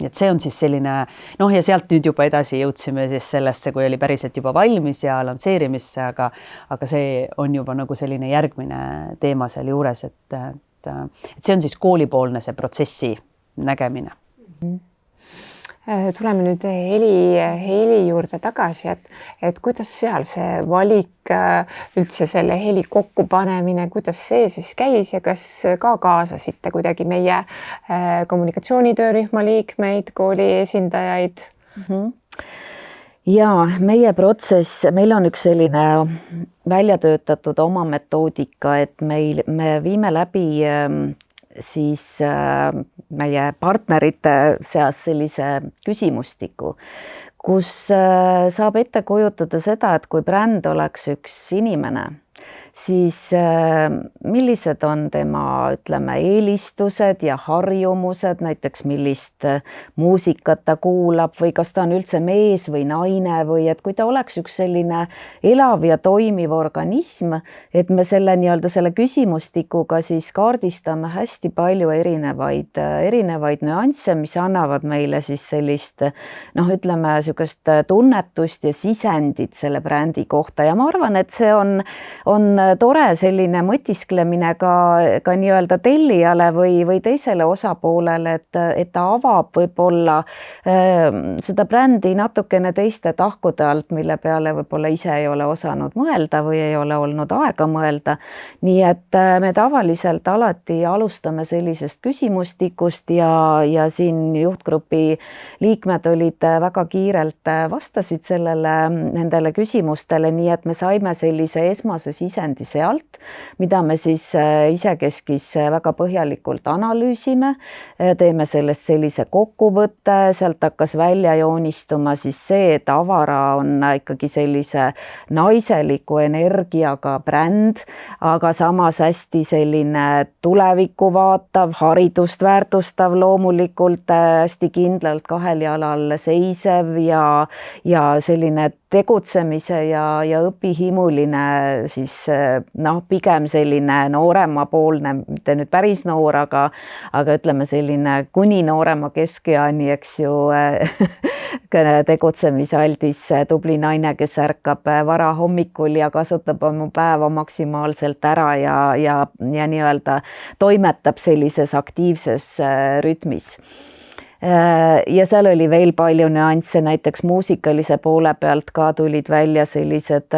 Et see on siis selline, ja sealt nüüd juba edasi jõudsime siis sellesse, kui oli päriselt juba valmis ja lansseerimisse, aga see on juba nagu selline järgmine teema seal juures, et see on siis koolipoolne see protsessi nägemine. Tuleme nüüd heli juurde tagasi, et kuidas seal see valik, üldse selle heli kokkupanemine, kuidas see siis käis ja kas ka kaasasite kuidagi meie kommunikatsioonitöörühma liikmeid, kooli esindajaid? Ja meie protsess, meil on üks selline välja töötatud oma metoodika, et me viime läbi siis meie partnerite seas sellise küsimustiku, kus saab ette kujutada seda, et kui bränd oleks üks inimene, siis millised on tema, ütleme, eelistused ja harjumused, näiteks millist muusikat ta kuulab või kas ta on üldse mees või naine või et kui ta oleks üks selline elav ja toimiv organism, et me selle selle küsimustikuga siis kaardistame hästi palju erinevaid nüansse, mis annavad meile siis sellist, ütleme, niisugust tunnetust ja sisendit selle brändi kohta ja ma arvan, et see on tore selline mõtisklemine ka nii-öelda tellijale või teisele osapoolele, et ta avab võib-olla seda brändi natukene teiste tahkude alt, mille peale võib-olla ise ei ole osanud mõelda või ei ole olnud aega mõelda. Nii et me tavaliselt alati alustame sellisest küsimustikust ja siin juhtgrupi liikmed olid väga kiirelt vastasid nendele küsimustele, nii et me saime sellise esmase sisendi sealt, mida me siis isekeskis väga põhjalikult analüüsime, teeme sellest sellise kokkuvõtte, sealt hakkas välja joonistuma siis see, et Avara on ikkagi sellise naiseliku energiaga bränd, aga samas hästi selline tulevikku vaatav, haridust väärtustav, loomulikult hästi kindlalt 2 jalal seisev ja selline tegutsemise ja õpihimuline siis pigem selline nooremapoolne, mitte nüüd päris noor, aga ütleme selline kuni noorema keskeani, eks ju, tegutsemisaldis tubli naine, kes ärkab vara hommikul ja kasutab oma päeva maksimaalselt ära ja nii-öelda toimetab sellises aktiivses rütmis. Ja seal oli veel palju nüansse, näiteks muusikalise poole pealt ka tulid välja sellised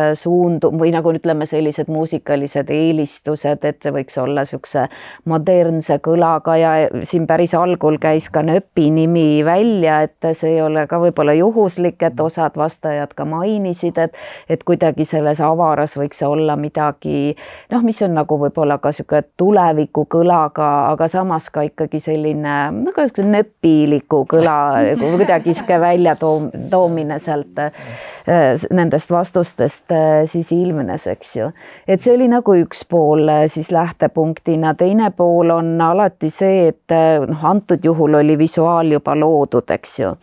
või nagu ütleme, sellised muusikalised eelistused, et see võiks olla niisuguse modernse kõlaga ja siin päris algul käis ka nööpi nimi välja, et see ei ole ka võib-olla juhuslik, et osad vastajad ka mainisid, et kuidagi selles Avaras võiks olla midagi, mis on nagu võib-olla ka niisugune tuleviku kõlaga, aga samas ka ikkagi selline nööpi inimliku kõla kuidagi sihuke väljatoomine sealt nendest vastustest siis ilmnes, eks ju. Et see oli nagu üks pool siis lähtepunktina, teine pool on alati see, et antud juhul oli visuaal juba loodud, eks ju.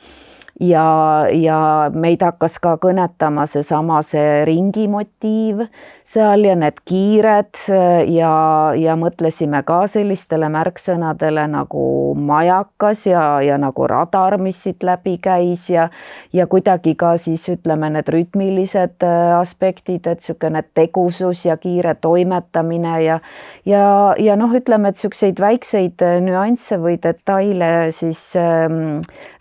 Ja meid hakkas ka kõnetama see ringi motiiv seal ja need kiired ja mõtlesime ka sellistele märksõnadele nagu majakas ja nagu radar, mis siit läbi käis ja kuidagi ka siis ütleme need rütmilised aspektid, et niisugune tegusus ja kiire toimetamine ja noh, ütleme, et niisuguseid väikseid nüansse või detaile siis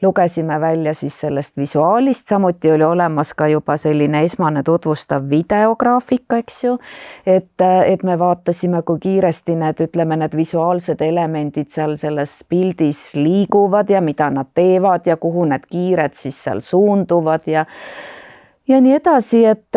lugesime välja siis sellest visuaalist, samuti oli olemas ka juba selline esmane tutvustav videograafika, eks ju, et me vaatasime, kui kiiresti need visuaalsed elemendid seal selles pildis liiguvad ja mida nad teevad ja kuhu need kiired siis seal suunduvad ja nii edasi, et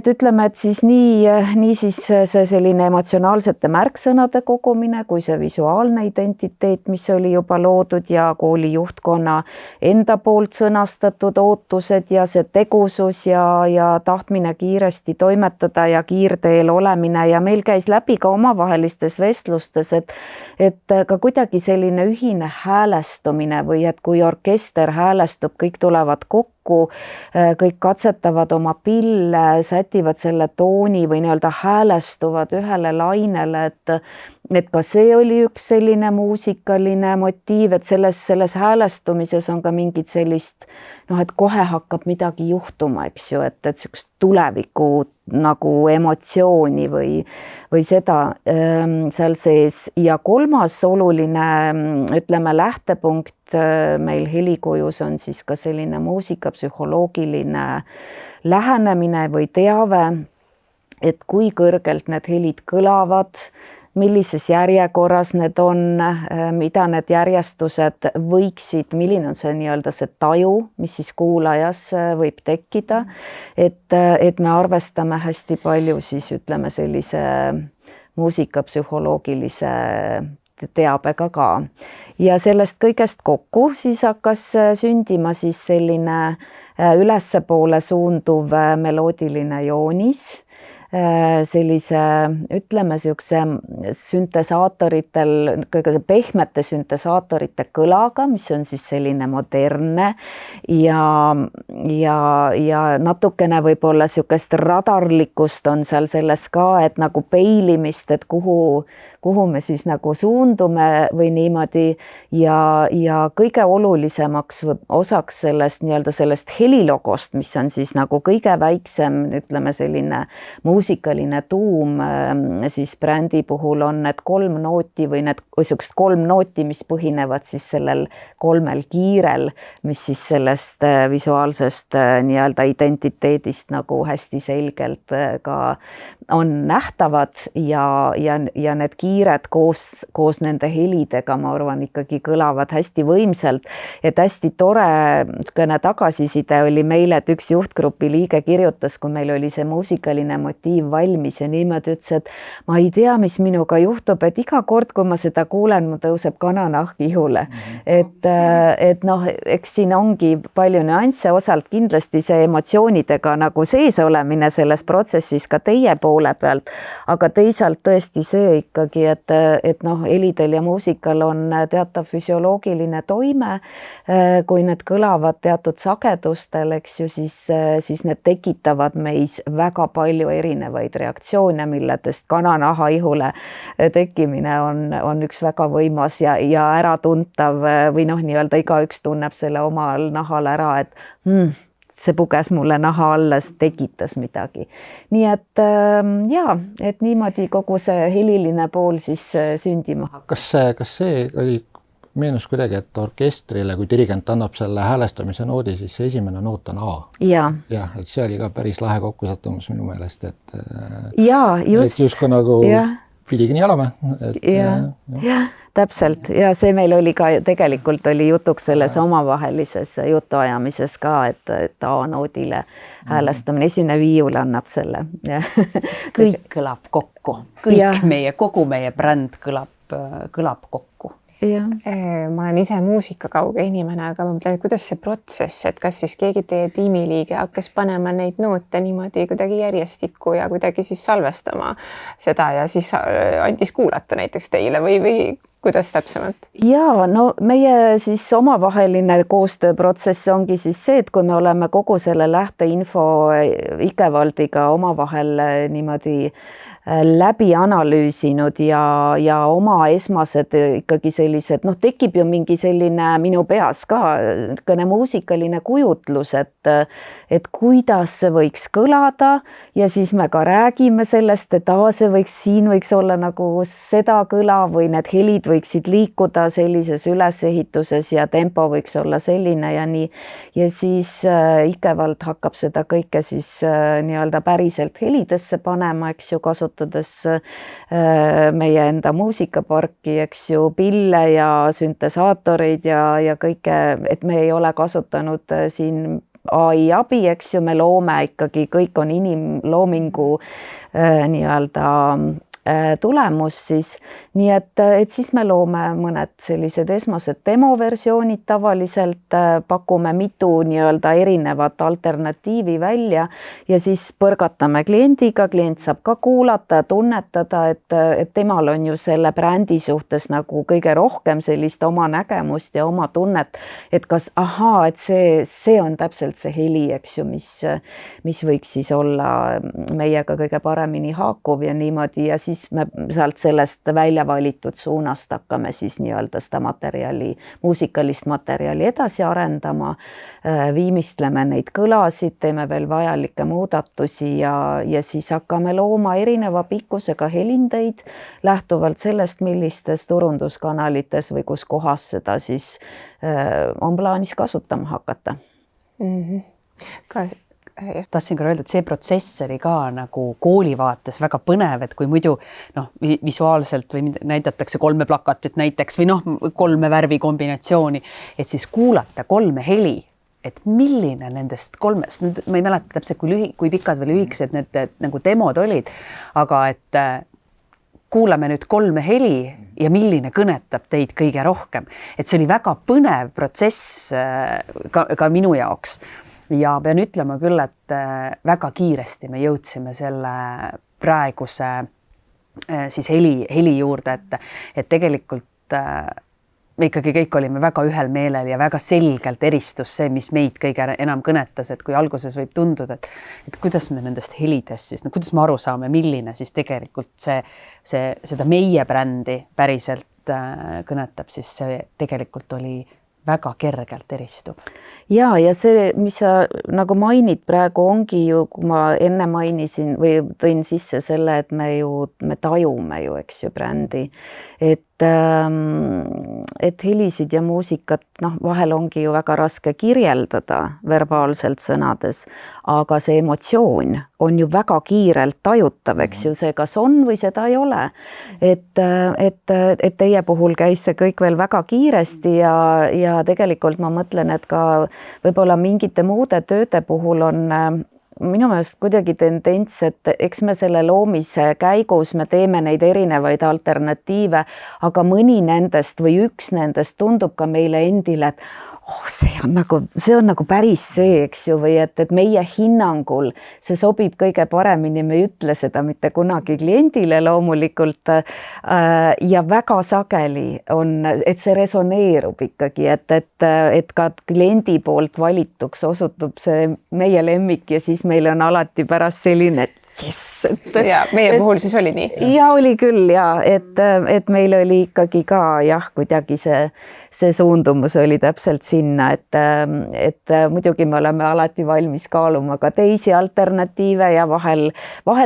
ütleme, et siis nii siis see selline emotsionaalsete märksõnade kogumine kui see visuaalne identiteet, mis oli juba loodud ja kooli juhtkonna enda poolt sõnastatud ootused ja see tegusus ja tahtmine kiiresti toimetada ja kiirteel olemine ja meil käis läbi ka omavahelistes vestlustes, et ka kuidagi selline ühine häälestumine või et kui orkester häälestub, kõik tulevad kokku, kõik katsetavad oma pille, sätivad selle tooni või nii-öelda häälestuvad ühele lainele, et ka see oli üks selline muusikaline motiiv, et selles häälestumises on ka mingid sellist, et kohe hakkab midagi juhtuma, eks ju, et sellist tuleviku nagu emotsiooni või seda seal sees. Ja kolmas oluline, ütleme, lähtepunkt meil helikujus on siis ka selline muusikapsühholoogiline lähenemine või teave, et kui kõrgelt need helid kõlavad, millises järjekorras need on, mida need järjestused võiksid, milline on see nii-öelda see taju, mis siis kuulajas võib tekkida, et me arvestame hästi palju siis ütleme sellise muusikapsühholoogilise teabega ka. Ja sellest kõigest kokku siis hakkas sündima siis selline ülespoole suunduv meloodiline joonis, sellise, ütleme, süntesaatoritel, kõige pehmete süntesaatorite kõlaga, mis on siis selline modernne ja natukene võib-olla niisugust radarlikkust on seal selles ka, et nagu peilimist, et kuhu me siis nagu suundume või niimoodi ja kõige olulisemaks osaks sellest nii-öelda sellest helilogost, mis on siis nagu kõige väiksem, ütleme selline muusikaline tuum, siis brändi puhul on need 3 nooti või niisugust 3 nooti, mis põhinevad siis sellel 3 kiirel, mis siis sellest visuaalsest nii-öelda identiteedist nagu hästi selgelt ka on nähtavad ja need kiired koos nende helidega, ma arvan, ikkagi kõlavad hästi võimsalt, et hästi tore tagasiside oli meile, et üks juhtgrupi liige kirjutas, kui meil oli see muusikaline motiiv valmis ja niimoodi ütles, et ma ei tea, mis minuga juhtub, et iga kord, kui ma seda kuulen, mu tõuseb kananahk ihule. Et noh, eks siin ongi palju nüansse, osalt kindlasti see emotsioonidega nagu sees olemine selles protsessis ka teie poole pealt, aga teisalt tõesti see ikkagi, et noh, helidel ja muusikal on teatav füsioloogiline toime, kui need kõlavad teatud sagedustel, eks ju, siis need tekitavad meis väga palju erinevaid reaktsioone, milledest kananaha ihule tekkimine on üks väga võimas ja äratuntav või noh, nii-öelda igaüks tunneb selle omal nahal ära, et see puges mulle naha alla, tekitas midagi. Nii et et niimoodi kogu see heliline pool siis sündima. Kas see oli, meenus kuidagi, et orkestrile, kui dirigent annab selle häälestamise noodi, siis see esimene noot on A. Jah, et see oli ka päris lahe kokkusattumus minu meelest, et justkui nagu pidigi nii olema. Jah, täpselt ja see meil oli ka tegelikult oli jutuks selles omavahelises jutuajamises ka, et A-noodile häälestamine, esimene viiul annab selle. Kõik kõlab kokku, kogu meie bränd kõlab kokku. ma olen ise muusikakauge inimene, aga ma mõtlen, kuidas see protsess, et kas siis keegi teie tiimiliige hakkas panema neid noote niimoodi kuidagi järjestikku ja kuidagi siis salvestama seda ja siis andis kuulata näiteks teile või kuidas täpsemalt? Ja no meie siis omavaheline koostööprotsess ongi siis see, et kui me oleme kogu selle lähteinfo Ikevaldiga omavahel niimoodi läbi analüüsinud ja oma esmased ikkagi sellised, tekib ju mingi selline minu peas ka muusikaline kujutlus, et kuidas see võiks kõlada ja siis me ka räägime sellest, et siin võiks olla nagu seda kõla või need helid võiksid liikuda sellises ülesehituses ja tempo võiks olla selline ja nii. Ja siis Ikevald hakkab seda kõike siis nii-öelda päriselt helidesse panema, eks ju, kasutades meie enda muusikaparki, eks ju, pille ja süntesaatoreid ja kõike, et me ei ole kasutanud siin AI abi, eks ju, me loome ikkagi, kõik on inimloomingu nii-öelda tulemus siis. Nii et siis me loome mõned sellised esmased demoversioonid tavaliselt, pakume mitu nii-öelda erinevat alternatiivi välja ja siis põrgatame kliendiga, klient saab ka kuulata ja tunnetada, et temal on ju selle brändi suhtes nagu kõige rohkem sellist oma nägemust ja oma tunnet, et kas et see on täpselt see heli, eks ju, mis võiks siis olla meiega kõige paremini haakuv ja niimoodi ja siis me sealt sellest välja valitud suunast hakkame siis nii-öelda seda materjali, muusikalist materjali edasi arendama, viimistleme neid kõlasid, teeme veel vajalikke muudatusi ja siis hakkame looma erineva pikkusega helindeid lähtuvalt sellest, millistes turunduskanalites või kus kohas seda siis on plaanis kasutama hakata. Tahtsin ka öelda, et see protsess oli ka nagu kooli vaates väga põnev, et kui muidu visuaalselt või näidatakse 3 plakatit näiteks või 3 värvi kombinatsiooni, et siis kuulata 3 heli, et milline nendest 3, ma ei mäleta täpselt, kui pikad või lühikesed need nagu demod olid, aga et kuulame nüüd 3 heli ja milline kõnetab teid kõige rohkem. Et see oli väga põnev protsess ka minu jaoks. Ja pean ütlema küll, et väga kiiresti me jõudsime selle praeguse siis heli juurde, et tegelikult me ikkagi kõik olime väga ühel meelel ja väga selgelt eristus see, mis meid kõige enam kõnetas, et kui alguses võib tunduda, et kuidas me nendest helidest siis, kuidas me aru saame, milline siis tegelikult seda meie brändi päriselt kõnetab, siis see tegelikult oli väga kergelt eristuv. Ja see, mis sa nagu mainid praegu ongi ju, kui ma enne mainisin või tõin sisse selle, et me tajume ju, eks ju, brändi, et helisid ja muusikat, vahel ongi ju väga raske kirjeldada verbaalselt sõnades, aga see emotsioon on ju väga kiirelt tajutav, eks ju, see kas on või seda ei ole. Et teie puhul käis see kõik veel väga kiiresti ja tegelikult ma mõtlen, et ka võib-olla mingite muude tööde puhul on minu meelest kuidagi tendents, et eks me selle loomise käigus me teeme neid erinevaid alternatiive, aga mõni nendest või üks nendest tundub ka meile endile, et see on nagu päris see, eks ju, või et meie hinnangul see sobib kõige paremini, me ei ütle seda mitte kunagi kliendile loomulikult ja väga sageli on, et see resoneerub ikkagi, et ka kliendi poolt valituks osutub see meie lemmik ja siis meil on alati pärast selline, et jess. Ja meie puhul siis oli nii? Ja oli küll ja, et meil oli ikkagi ka kuidagi see suundumus oli täpselt sinna, et muidugi me oleme alati valmis kaaluma ka teisi alternatiive ja vahel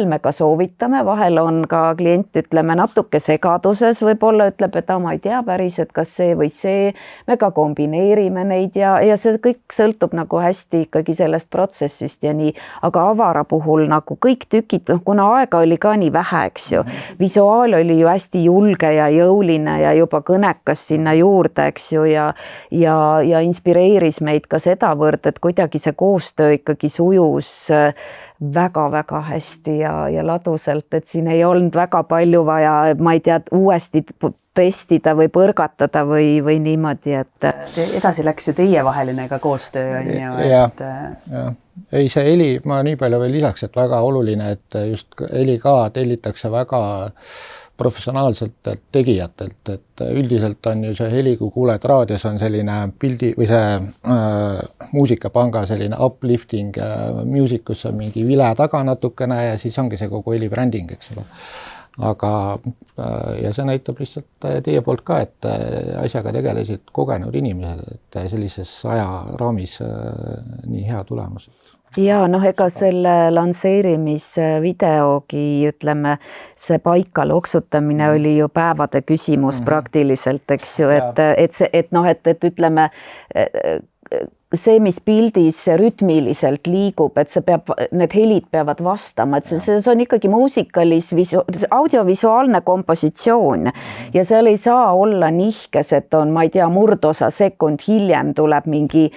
me ka soovitame, vahel on ka klient, ütleme, natuke segaduses, võib-olla ütleb, et ma ei tea päris, et kas see või see, me ka kombineerime neid ja see kõik sõltub nagu hästi ikkagi sellest protsessist ja nii, aga Avara puhul nagu kõik tükid, kuna aega oli ka nii vähe, eks ju, visuaal oli ju hästi julge ja jõuline ja juba kõnekas sinna juurde, eks ju, ja inspireeris meid ka sedavõrd, et kuidagi see koostöö ikkagi sujus väga-väga hästi ja ladusalt, et siin ei olnud väga palju vaja, ma ei tea, uuesti testida või põrgatada või niimoodi, et. Edasi läks ju teievaheline ka koostöö on ju. Ja. Ei, see heli, ma nii palju veel lisaks, et väga oluline, et just heli ka tellitakse väga professionaalselt tegijatelt, et üldiselt on ju see heli, kui kuuled raadios, on selline pildi või see muusikapanga selline uplifting music, kus on mingi vile taga natukene ja siis ongi see kogu heli bränding, eks ole. Aga ja see näitab lihtsalt teie poolt ka, et asjaga tegelesid kogenud inimesed, et sellises ajaraamis nii hea tulemus. Ja ega selle lansseerimisvideogi, ütleme, see paika loksutamine oli ju päevade küsimus praktiliselt, eks ju, et ütleme, see, mis pildis rütmiliselt liigub, et see peab, need helid peavad vastama, et see on ikkagi audiovisuaalne kompositsioon ja seal ei saa olla nihkes, et on, ma ei tea, murdosa sekund hiljem tuleb mingi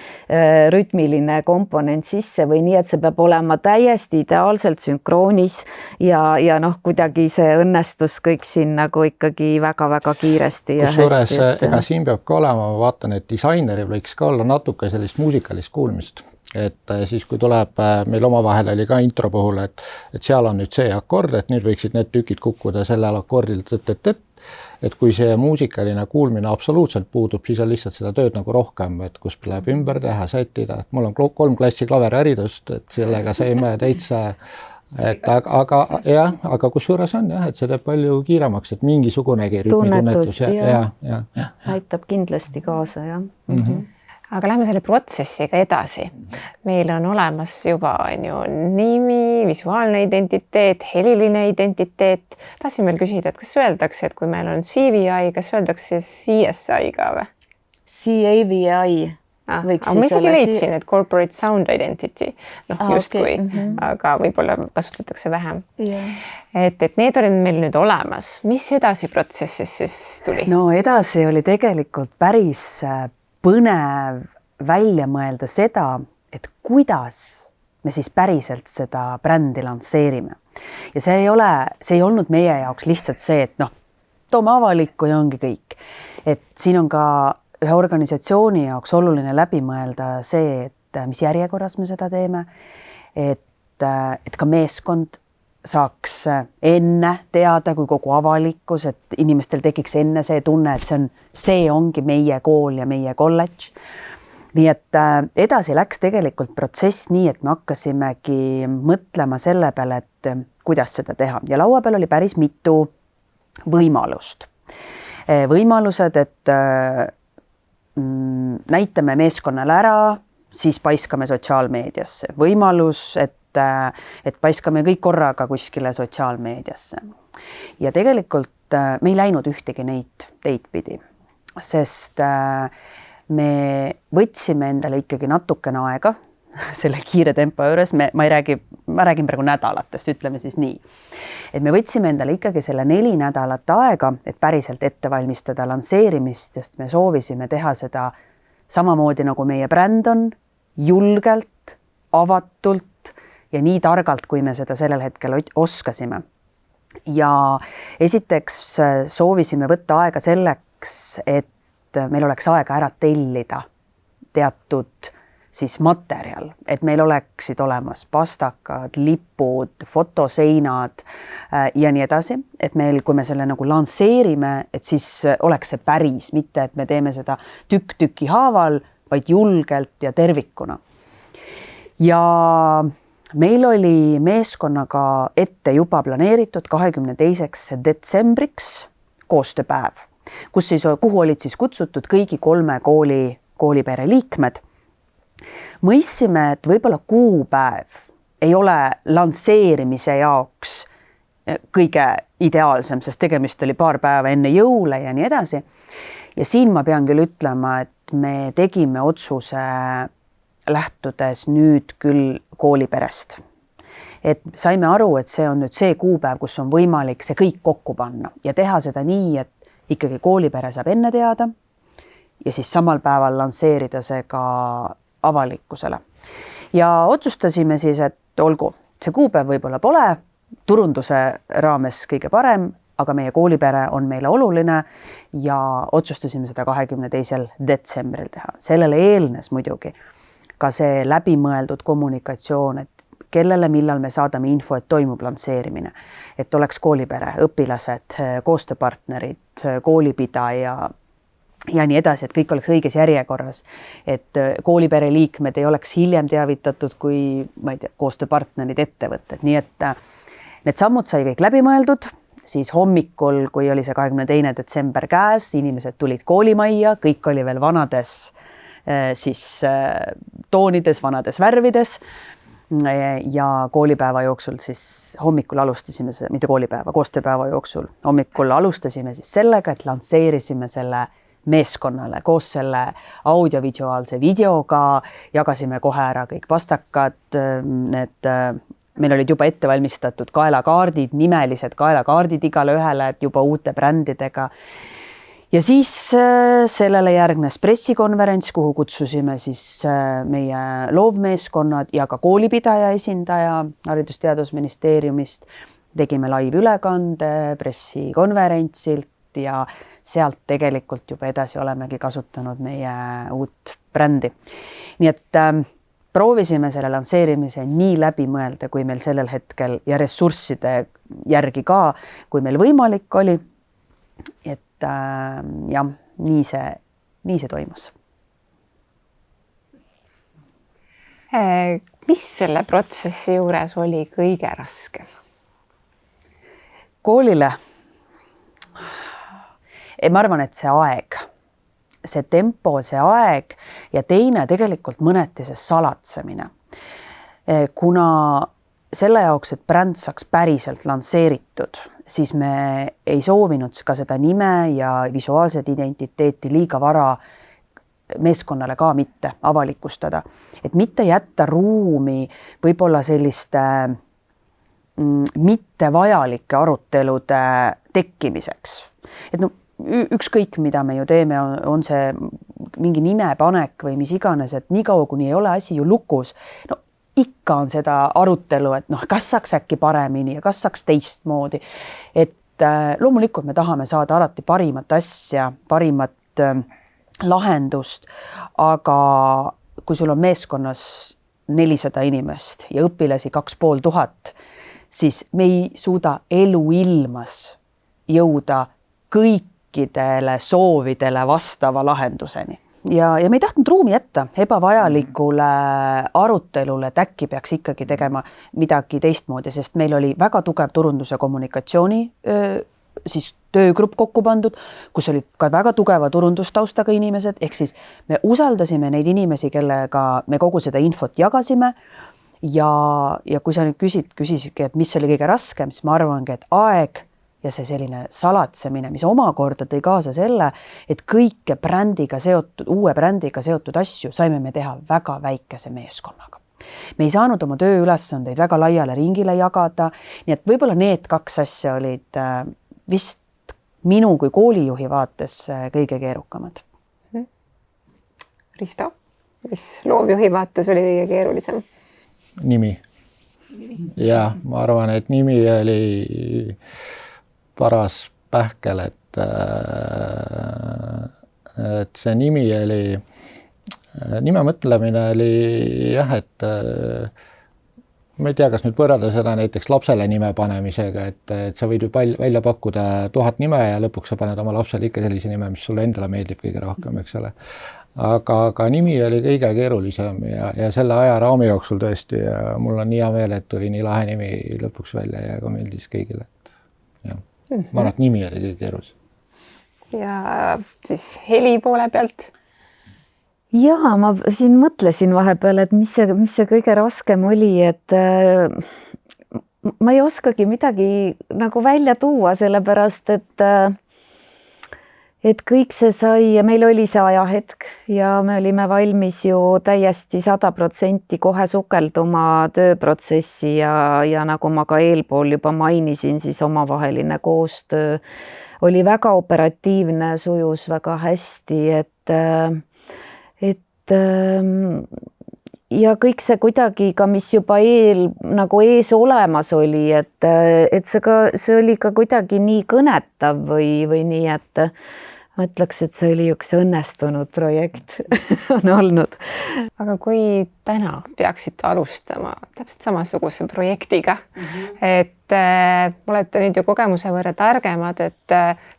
rütmiline komponent sisse või nii, et see peab olema täiesti ideaalselt sünkroonis ja kuidagi see õnnestus kõik siin nagu ikkagi väga-väga kiiresti ja kusjuures, hästi. ega siin peab ka olema, ma vaatan, et disaineril võiks ka olla natuke sellist muusikalist kuulmist, et siis kui tuleb, meil omavahel oli ka intro puhul, et seal on nüüd see akord, et nüüd võiksid need tükid kukkuda sellel akordil, et kui see muusikaline kuulmine absoluutselt puudub, siis on lihtsalt seda tööd nagu rohkem, et kus tuleb ümber teha, sättida, et mul on 3 klassi klaveriharidust, et sellega saime täitsa, et aga kusjuures on jah, et see teeb palju kiiremaks, et mingisugunegi rütmitunnetus aitab kindlasti kaasa, jah. Aga lähme selle protsessiga edasi. Meil on olemas juba nimi, visuaalne identiteet, heliline identiteet. Tahtsin veel küsida, et kas öeldakse, et kui meil on CVI, kas öeldakse CSI ka või? CAVI. Aga ma isegi leidsin, et corporate sound identity, justkui, aga võib-olla kasutatakse vähem. Et need olid meil nüüd olemas. Mis edasi protsessis siis tuli? No edasi oli tegelikult päris põnev välja mõelda seda, et kuidas me siis päriselt seda brändi lansseerime. Ja see ei olnud meie jaoks lihtsalt see, et toome avalikku ja ongi kõik. Et siin on ka ühe organisatsiooni jaoks oluline läbi mõelda see, et mis järjekorras me seda teeme, et ka meeskond saaks enne teada kui kogu avalikkus, et inimestel tekiks enne see tunne, et see ongi meie kool ja meie kolledž. Nii et edasi läks tegelikult protsess nii, et me hakkasimegi mõtlema selle peale, et kuidas seda teha. Ja laua peal oli päris mitu võimalust. Võimalused, et näitame meeskonnale ära, siis paiskame sotsiaalmeediasse. Võimalus, et paiskame kõik korraga kuskile sotsiaalmeediasse. Ja tegelikult me ei läinud ühtegi neid teid pidi, sest me võtsime endale ikkagi natukene aega selle kiire tempo juures. Ma räägin praegu nädalatest, ütleme siis nii. Et me võtsime endale ikkagi selle 4 nädalat aega, et päriselt ette valmistada lansseerimist, sest me soovisime teha seda samamoodi nagu meie bränd on, julgelt, avatult, ja nii targalt, kui me seda sellel hetkel oskasime. Ja esiteks soovisime võtta aega selleks, et meil oleks aega ära tellida teatud siis materjal, et meil oleksid olemas pastakad, lipud, fotoseinad ja nii edasi, et meil, kui me selle nagu lansseerime, et siis oleks see päris, mitte et me teeme seda tükk-tüki haaval, vaid julgelt ja tervikuna. Ja meil oli meeskonnaga ette juba planeeritud 22. detsembriks koostööpäev, kuhu olid siis kutsutud kõigi 3 koolipere liikmed. Mõissime, et võib-olla kuupäev ei ole lansseerimise jaoks kõige ideaalsem, sest tegemist oli paar päeva enne jõule ja nii edasi. Ja siin ma pean küll ütlema, et me tegime otsuse lähtudes nüüd küll kooliperest. Et saime aru, et see on nüüd see kuupäev, kus on võimalik see kõik kokku panna ja teha seda nii, et ikkagi koolipere saab enne teada ja siis samal päeval lansseerida see ka avalikkusele. Ja otsustasime siis, et olgu, see kuupäev võib-olla pole turunduse raames kõige parem, aga meie koolipere on meile oluline ja otsustasime seda 22. detsembril teha. Sellele eelnes muidugi ka see läbimõeldud kommunikatsioon, et kellele, millal me saadame info, et toimub lansseerimine, et oleks koolipere, õpilased, koostööpartnerid, koolipidaja ja nii edasi, et kõik oleks õiges järjekorras, et koolipere liikmed ei oleks hiljem teavitatud kui, ma ei tea, koostööpartnerid, ettevõtted, nii et need sammud sai kõik läbimõeldud. Siis hommikul, kui oli see 22. detsember käes, inimesed tulid koolimajja, kõik oli veel vanades toonides, vanades värvides ja koolipäeva jooksul siis hommikul alustasime, mitte koolipäeva, koostööpäeva jooksul hommikul alustasime siis sellega, et lansseerisime selle meeskonnale koos selle audiovisuaalse videoga, jagasime kohe ära kõik pastakad, meil olid juba ette valmistatud kaelakaardid, nimelised kaelakaardid igale ühele, et juba uute brändidega. Ja siis sellele järgnes pressikonverents, kuhu kutsusime siis meie loovmeeskonnad ja ka koolipidaja esindaja Haridus-Teadusministeeriumist. Tegime live-ülekande pressikonverentsilt ja sealt tegelikult juba edasi olemegi kasutanud meie uut brändi. Nii et proovisime selle lansseerimise nii läbi mõelda, kui meil sellel hetkel ja ressursside järgi ka, kui meil võimalik oli. Et jah, nii see toimus. Mis selle protsessi juures oli kõige raskem? Koolile. Ma arvan, et see aeg. See tempo, see aeg ja teine tegelikult mõneti see salatsemine. Kuna selle jaoks, et bränd saaks päriselt lansseeritud, siis me ei soovinud ka seda nime ja visuaalset identiteeti liiga vara meeskonnale ka mitte avalikustada. Et mitte jätta ruumi võib-olla selliste mittevajalike arutelude tekkimiseks. Et ükskõik, mida me ju teeme, on see mingi nimepanek või mis iganes, et nii kaua, kuni ei ole asi ju lukus, ikka on seda arutelu, et kas saaks äkki paremini ja kas saaks teistmoodi. Et loomulikult me tahame saada alati parimat asja, parimat lahendust, aga kui sul on meeskonnas 400 inimest ja õpilasi 2500, siis me ei suuda eluilmas jõuda kõikidele soovidele vastava lahenduseni. Ja me ei tahtnud ruumi jätta ebavajalikule arutelule, et äkki peaks ikkagi tegema midagi teistmoodi, sest meil oli väga tugev turundus- ja kommunikatsiooni siis töögrupp kokku pandud, kus olid ka väga tugeva turundustaustaga inimesed, ehk siis me usaldasime neid inimesi, kellega me kogu seda infot jagasime ja kui sa nüüd küsisidki, et mis oli kõige raskem, siis ma arvangi, et aeg ja see selline salatsemine, mis omakorda tõi kaasa selle, et kõike uue brändiga seotud asju saime me teha väga väikese meeskonnaga. Me ei saanud oma tööülesandeid väga laiale ringile jagada, nii et võib-olla need 2 asja olid vist minu kui koolijuhi vaates kõige keerukamad. Risto, mis loovjuhi vaates oli kõige keerulisem? Nimi. Ja ma arvan, et nimi oli paras pähkel, et see nime mõtlemine oli jah, et ma ei tea, kas nüüd võrrelda seda näiteks lapsele nime panemisega, et sa võid ju välja pakkuda 1000 nime ja lõpuks sa paned oma lapsele ikka sellise nime, mis sulle endale meeldib kõige rohkem, eks ole. Aga nimi oli kõige keerulisem ja selle ajaraami jooksul tõesti ja mul on hea meel, et tuli nii lahe nimi lõpuks välja ja ka meeldis kõigile. Ma arvan, et nimi oli kõige keerulisem. Ja siis heli poole pealt? Jaa, ma siin mõtlesin vahepeal, et mis see kõige raskem oli, et ma ei oskagi midagi nagu välja tuua, sellepärast, et kõik see sai ja meil oli see ajahetk ja me olime valmis ju täiesti 100% kohe sukelduma tööprotsessi ja nagu ma ka eelpool juba mainisin, siis omavaheline koostöö oli väga operatiivne, sujus väga hästi, et ja kõik see kuidagi ka, mis juba nagu ees olemas oli, et see oli ka kuidagi nii kõnetav või nii, et ma ütleks, et see oli üks õnnestunud projekt on olnud. Aga kui täna peaksite alustama täpselt samasuguse projektiga, et olete nüüd ju kogemuse võrra targemad, et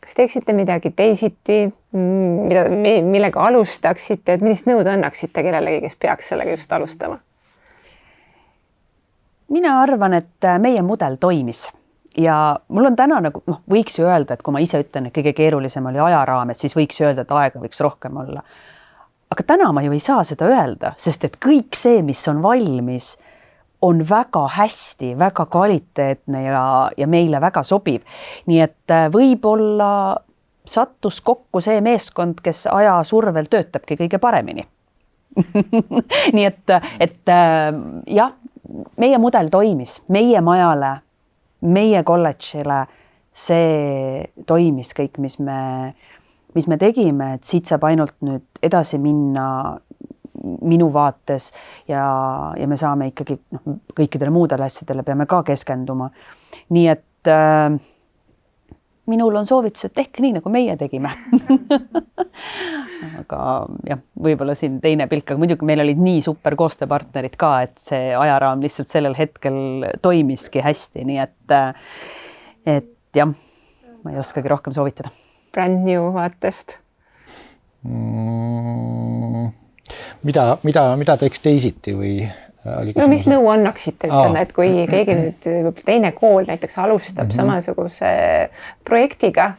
kas teeksite midagi teisiti, millega alustaksite, et millist nõud annaksite kellelegi, kes peaks sellega just alustama? Mina arvan, et meie mudel toimis. Ja mul on täna nagu, võiks ju öelda, et kui ma ise ütlen, et kõige keerulisem oli ajaraamed, siis võiks öelda, et aega võiks rohkem olla. Aga täna ma ju ei saa seda öelda, sest et kõik see, mis on valmis, on väga hästi, väga kvaliteetne ja meile väga sobiv. Nii et võib-olla sattus kokku see meeskond, kes aja survel töötabki kõige paremini. Nii et jah, meie mudel toimis, meie majale, meie kolledžile, see toimis kõik, mis me tegime, et siit saab ainult nüüd edasi minna minu vaates ja me saame ikkagi kõikidele muudele asjadele peame ka keskenduma. Nii et minul on soovitus, et tehke nii, nagu meie tegime. Aga jah, võib-olla siin teine pilk, aga muidugi meil olid nii super koostööpartnerid ka, et see ajaraam lihtsalt sellel hetkel toimiski hästi, nii et jah, ma ei oskagi rohkem soovitada. Brand new vaatest. Mida teeks teisiti või? No mis nõu annaksite, ütleme, et kui keegi nüüd teine kool näiteks alustab samasuguse projektiga,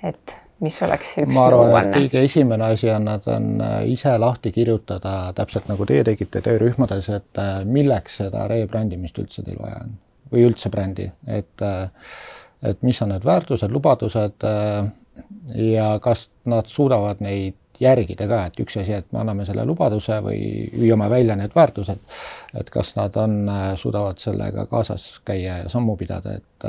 et mis oleks üks ma arvan, nõuanne? Kõige esimene asi on, nad on ise lahti kirjutada, täpselt nagu teie tegite töörühmades, et milleks seda rebrändimist üldse teil vaja on või üldse brändi, et mis on need väärtused, lubadused ja kas nad suudavad neid järgida ka, et üks asi, et me anname selle lubaduse või hüüame välja need väärtused, et kas nad suudavad sellega kaasas käia ja sammu pidada, et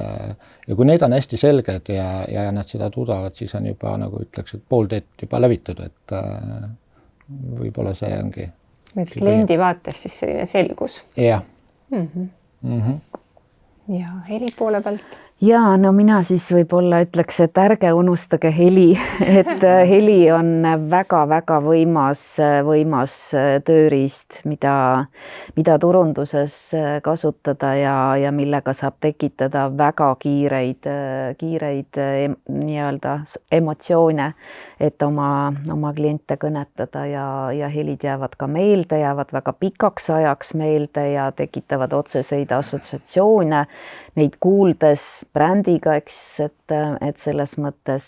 ja kui need on hästi selged ja nad seda suudavad, siis on juba nagu ütleks, et pool teed juba lävitud, et võib-olla see ongi. Et kliendi vaates siis selline selgus. Jah. Ja heli poole pealt? Ja no mina siis võib-olla ütleks, et ärge unustage heli, et heli on väga-väga võimas tööriist, mida turunduses kasutada ja millega saab tekitada väga kiireid nii-öelda emotsioone, et oma kliente kõnetada ja helid jäävad ka meelde, jäävad väga pikaks ajaks meelde ja tekitavad otseseid assotsiatsioone, neid kuuldes brändiga, eks, et selles mõttes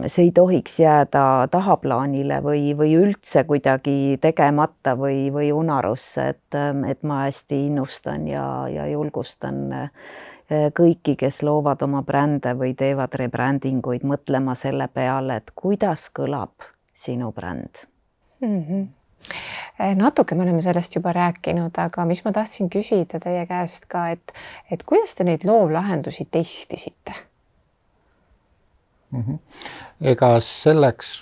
see ei tohiks jääda tahaplaanile või üldse kuidagi tegemata või unarusse, et ma hästi innustan ja julgustan kõiki, kes loovad oma brände või teevad rebrändinguid, mõtlema selle peale, et kuidas kõlab sinu bränd. Natuke me oleme sellest juba rääkinud, aga mis ma tahtsin küsida teie käest ka, et kuidas te neid loovlahendusi testisite? Ega selleks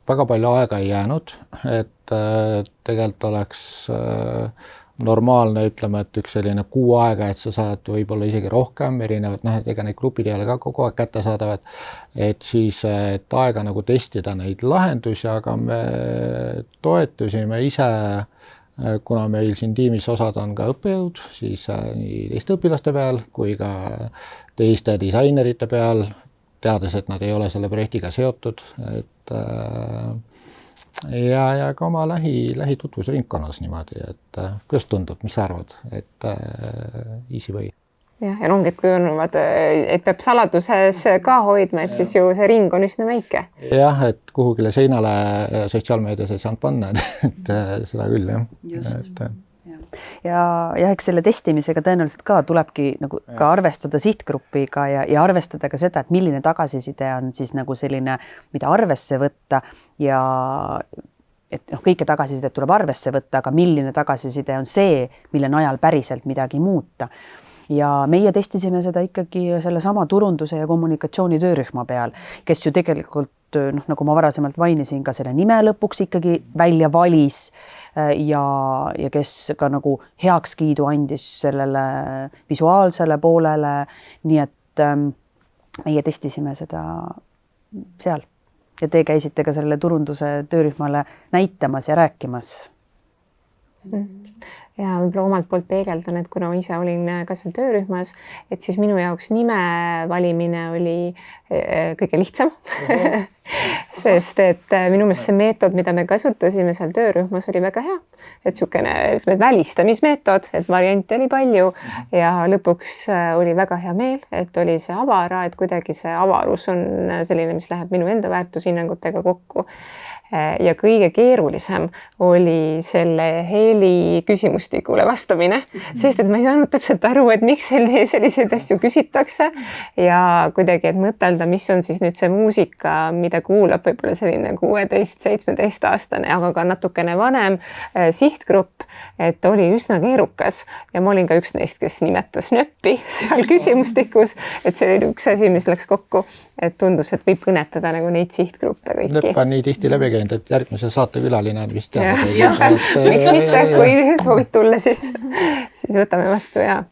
väga palju aega ei jäänud, et tegelikult oleks normaalne, ütleme, et üks selline kuu aega, et sa saad võib-olla isegi rohkem erinevad, ega neid grupid ei ole ka kogu aeg kätte saadavad, et siis et aega nagu testida neid lahendusi, aga me toetusime ise, kuna meil siin tiimis osad on ka õppejõud, siis nii teiste õpilaste peal kui ka teiste disainerite peal, teades, et nad ei ole selle projektiga seotud, et ja ka oma lähitutvusringkonnas niimoodi, et kuidas tundub, mis sa arvad, et easy way? Ja ongi, et kui et peab saladuses ka hoidma, et siis ju see ring on üsna väike. Jah, et kuhugile seinale sotsiaalmeedias ei saanud panna, et seda küll, jah. Just. Ja eks selle testimisega tõenäoliselt ka tulebki nagu ka arvestada sihtgrupiga ja arvestada ka seda, et milline tagasiside on siis nagu selline, mida arvesse võtta ja et kõike tagasisidet tuleb arvesse võtta, aga milline tagasiside on see, mille najal päriselt midagi muuta. Ja meie testisime seda ikkagi selle sama turunduse ja kommunikatsiooni töörühma peal, kes ju tegelikult nagu ma varasemalt mainisin, ka selle nime lõpuks ikkagi välja valis ja kes ka nagu heakskiidu andis sellele visuaalsele poolele, nii et meie testisime seda seal ja te käisite ka sellele turunduse töörühmale näitamas ja rääkimas. Ja võib-olla omalt poolt peegeldan, et kuna ma ise olin ka seal töörühmas, et siis minu jaoks nime valimine oli kõige lihtsam. Sest et minu meelest see meetod, mida me kasutasime seal töörühmas, oli väga hea. Et niisugune välistamismeetod, et variante oli palju ja lõpuks oli väga hea meel, et oli see avara, et kuidagi see avarus on selline, mis läheb minu enda väärtushinnangutega kokku. Ja kõige keerulisem oli selle heli küsimustikule vastamine, sest et ma ei saanud täpselt aru, et miks selliseid asju küsitakse ja kuidagi, et mõtelda, mis on siis nüüd see muusika, mida kuulab võib-olla selline 16-17 aastane, aga ka natukene vanem sihtgrupp, et oli üsna keerukas ja ma olin ka üks neist, kes nimetas nöppi seal küsimustikus, et see oli üks asi, mis läks kokku, et tundus, et võib kõnetada nagu neid sihtgruppe kõiki. Nöpp on nii tihti läbi käinud, et järgmise saate külaline on vist teada. Miks mitte, kui soovid tulla, siis võtame vastu ja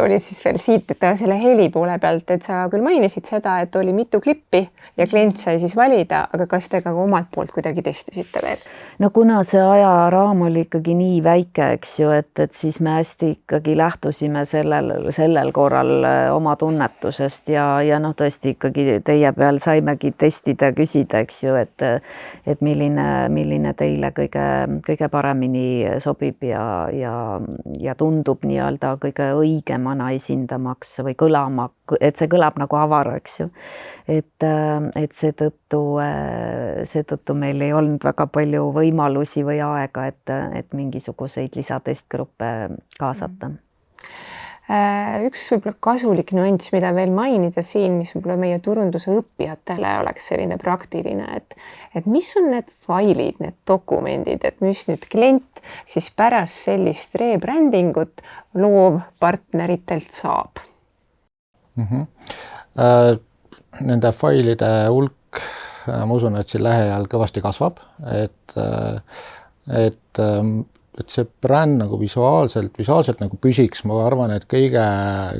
oli siis veel siit, et selle heli poole pealt, et sa küll mainisid seda, et oli mitu klippi ja klient sai siis valida, aga kas te ka omalt poolt kuidagi testisite veel? No kuna see ajaraam oli ikkagi nii väike, eks ju, et siis me hästi ikkagi lähtusime sellel korral oma tunnetusest ja noh, tõesti ikkagi teie peal saimegi testida, küsida, eks ju, et milline teile kõige paremini sobib ja tundub nii-öelda kõige õigemana esindamaks või kõlama, et see kõlab nagu avara, eks ju. Et seetõttu meil ei olnud väga palju võimalusi või aega, et mingisuguseid lisatestgruppe kaasata. Üks võib-olla kasulik nüanss, mida veel mainida siin, mis võib-olla meie turunduse õppijatele oleks selline praktiline, et mis on need failid, need dokumendid, et mis nüüd klient siis pärast sellist rebrandingut loovpartneritelt saab? Nende failide hulk, ma usun, et siin lähiajal kõvasti kasvab, et see bränd nagu visuaalselt nagu püsiks, ma arvan, et kõige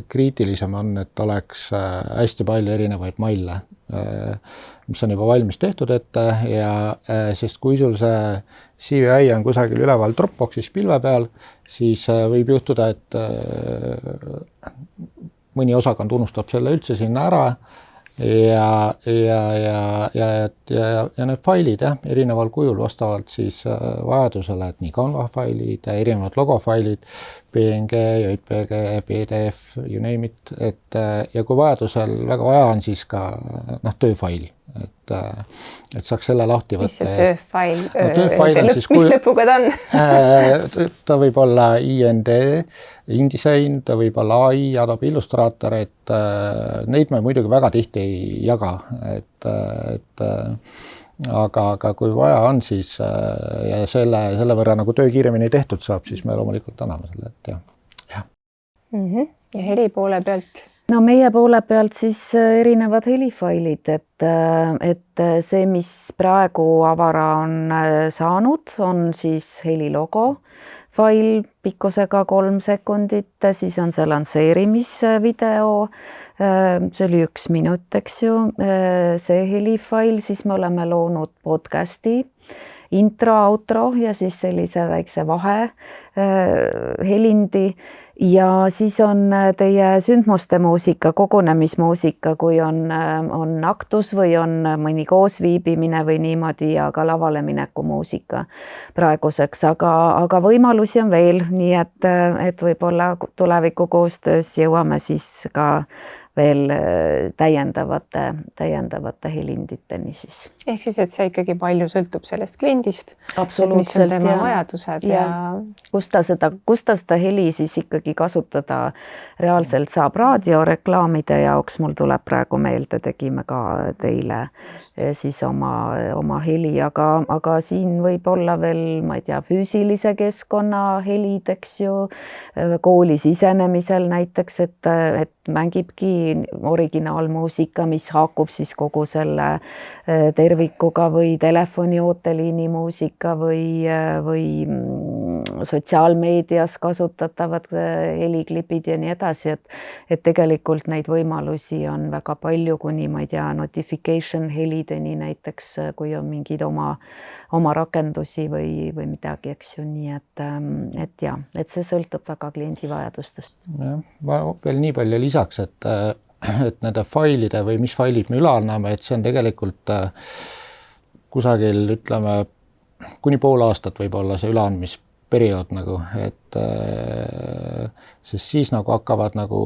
kriitilisem on, et oleks hästi palju erinevaid maille, mis on juba valmis tehtud ette ja sest kui sul see CVI on kusagil üleval Dropboxis pilve peal, siis võib juhtuda, et mõni osakond unustab selle üldse sinna ära ja need failid erineval kujul vastavalt siis vajadusele, et nii Canva failid, erinevad logofailid, PNG, JPG, PDF, you name it, et ja kui vajadusel väga vaja on, siis ka tööfail, et saaks selle lahti võtta. Mis see tööfail? Mis lõpuga ta on? Ta võib olla IND, InDesign, ta võib olla AI, Adobe Illustrator, et neid me muidugi väga tihti ei jaga, aga kui vaja on, siis ja selle võrra nagu töö kiiremini tehtud saab, siis me loomulikult anname selle, et jah. Ja heli poole pealt? No meie poole pealt siis erinevad helifailid, et see, mis praegu avara on saanud, on siis helilogo fail pikkusega 3 sekundit, siis on see lansseerimisvideo, see oli 1 minut, eks ju, see helifail, siis me oleme loonud podcasti, intro, outro ja siis sellise väikse vahe helindi ja siis on teie sündmuste muusika, kogunemismuusika, kui on aktus või on mõni koosviibimine või niimoodi ja ka lavale mineku muusika praeguseks, aga võimalusi on veel, nii et võib-olla tuleviku koostöös jõuame siis ka veel täiendavate helinditeni siis. Ehk siis, et see ikkagi palju sõltub sellest kliendist, mis on tema vajadused ja kus ta seda heli siis ikkagi kasutada reaalselt saab raadioreklaamide jaoks, mul tuleb praegu meelde, tegime ka teile siis oma heli, aga siin võib olla veel, ma ei tea, füüsilise keskkonna helid, eks ju, kooli sisenemisel näiteks, et mängibki originaalmuusika, mis haakub siis kogu selle tervikuga või telefoni ooteliini muusika või sotsiaalmeedias kasutatavad heliklipid ja nii edasi, et tegelikult neid võimalusi on väga palju, kuni ma ei tea, notification helideni näiteks, kui on mingeid oma rakendusi või midagi, eks ju, nii et jah, et see sõltub väga kliendi vajadustest. Jah, ma veel nii palju lisaks, et nende failide või mis failid me üle anname, et see on tegelikult kusagil, ütleme, kuni pool aastat võib olla see üleandmisperiood nagu, et sest siis nagu hakkavad nagu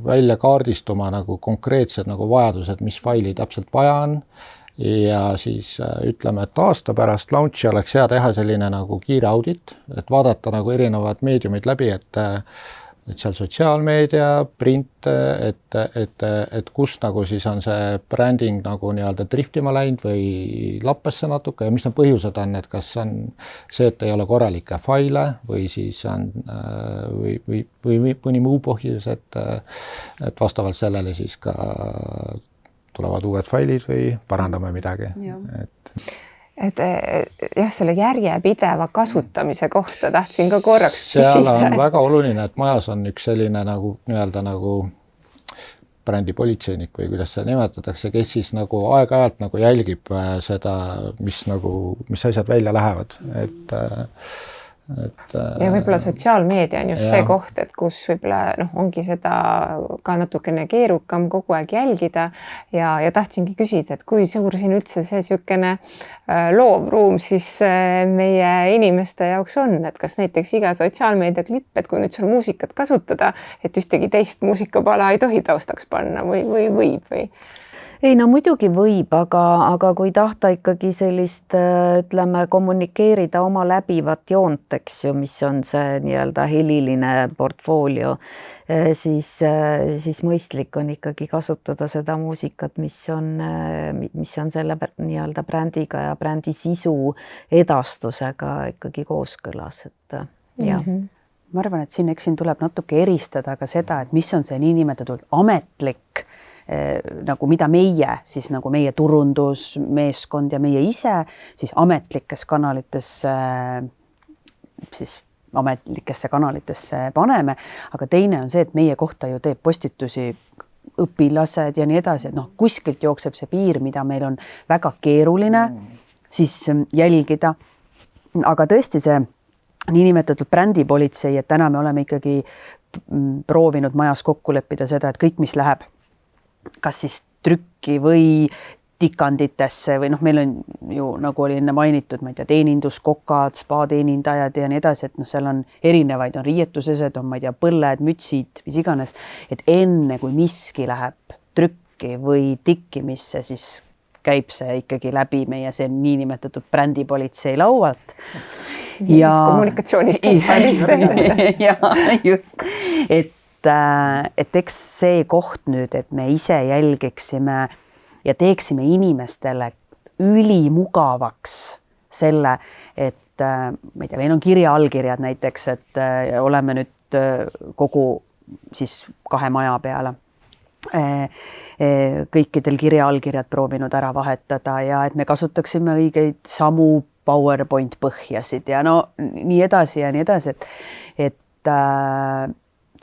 välja kaardistuma nagu konkreetsed nagu vajadused, mis faili täpselt vaja on. Ja siis ütleme, et aasta pärast launchi oleks hea teha selline nagu kiire audit, et vaadata nagu erinevad meediumid läbi, et seal sotsiaalmeedia, print, et kus nagu siis on see bränding nagu nii-öelda driftima läinud või lappesse natuke ja mis need põhjused on, et kas on see, et ei ole korralikke faile või siis on või mõni muu põhjus, et vastavalt sellele siis ka tulevad uued failid või parandame midagi. Et jah, selle järjepideva kasutamise kohta tahtsin ka korraks küsida. Seal on väga oluline, et majas on üks selline nagu nii-öelda nagu brändipolitseinik või kuidas seda nimetatakse, kes siis nagu aeg-ajalt nagu jälgib seda, mis asjad välja lähevad, ja võib-olla sotsiaalmeedia on just see koht, et kus võib-olla ongi seda ka natukene keerukam kogu aeg jälgida ja tahtsingi küsida, et kui suur siin üldse see niisugune loovruum siis meie inimeste jaoks on, et kas näiteks iga sotsiaalmeedia klipp, et kui nüüd seal muusikat kasutada, et ühtegi teist muusikapala ei tohi taustaks panna või võib või? Ei, no muidugi võib, aga kui tahta ikkagi sellist, ütleme, kommunikeerida oma läbivat joont, eks ju, mis on see nii-öelda heliline portfoolio, siis mõistlik on ikkagi kasutada seda muusikat, mis on selle nii-öelda brändiga ja brändi sisu edastusega ikkagi kooskõlas, et jah. Ma arvan, et siin tuleb natuke eristada ka seda, et mis on see niinimetatud ametlik nagu mida meie, siis nagu meie turundusmeeskond ja meie ise siis ametlikesse kanalitesse paneme, aga teine on see, et meie kohta ju teeb postitusi õpilased ja nii edasi, et kuskilt jookseb see piir, mida meil on väga keeruline siis jälgida, aga tõesti see niinimetatud brändipolitsei, et täna me oleme ikkagi proovinud majas kokku leppida seda, et kõik, mis läheb kas siis trükki või tikanditesse või meil on ju, nagu oli enne mainitud, ma ei tea, teeninduskokad, spa-teenindajad ja nii edasi, et seal on erinevaid, on riietusesed, on, ma ei tea, põlled, mütsid, mis iganes, et enne kui miski läheb trükki või tikkimisse, siis käib see ikkagi läbi meie see niinimetatud brändipolitsei laualt. Ja kommunikatsioonispetsialist. Ja just, et eks see koht nüüd, et me ise jälgiksime ja teeksime inimestele ülimugavaks selle, et ma ei tea, meil on kirjaallkirjad näiteks, et oleme nüüd kogu siis 2 maja peale kõikidel kirjaallkirjad proovinud ära vahetada ja et me kasutaksime õigeid samu PowerPoint põhjasid ja nii edasi ja nii edasi, et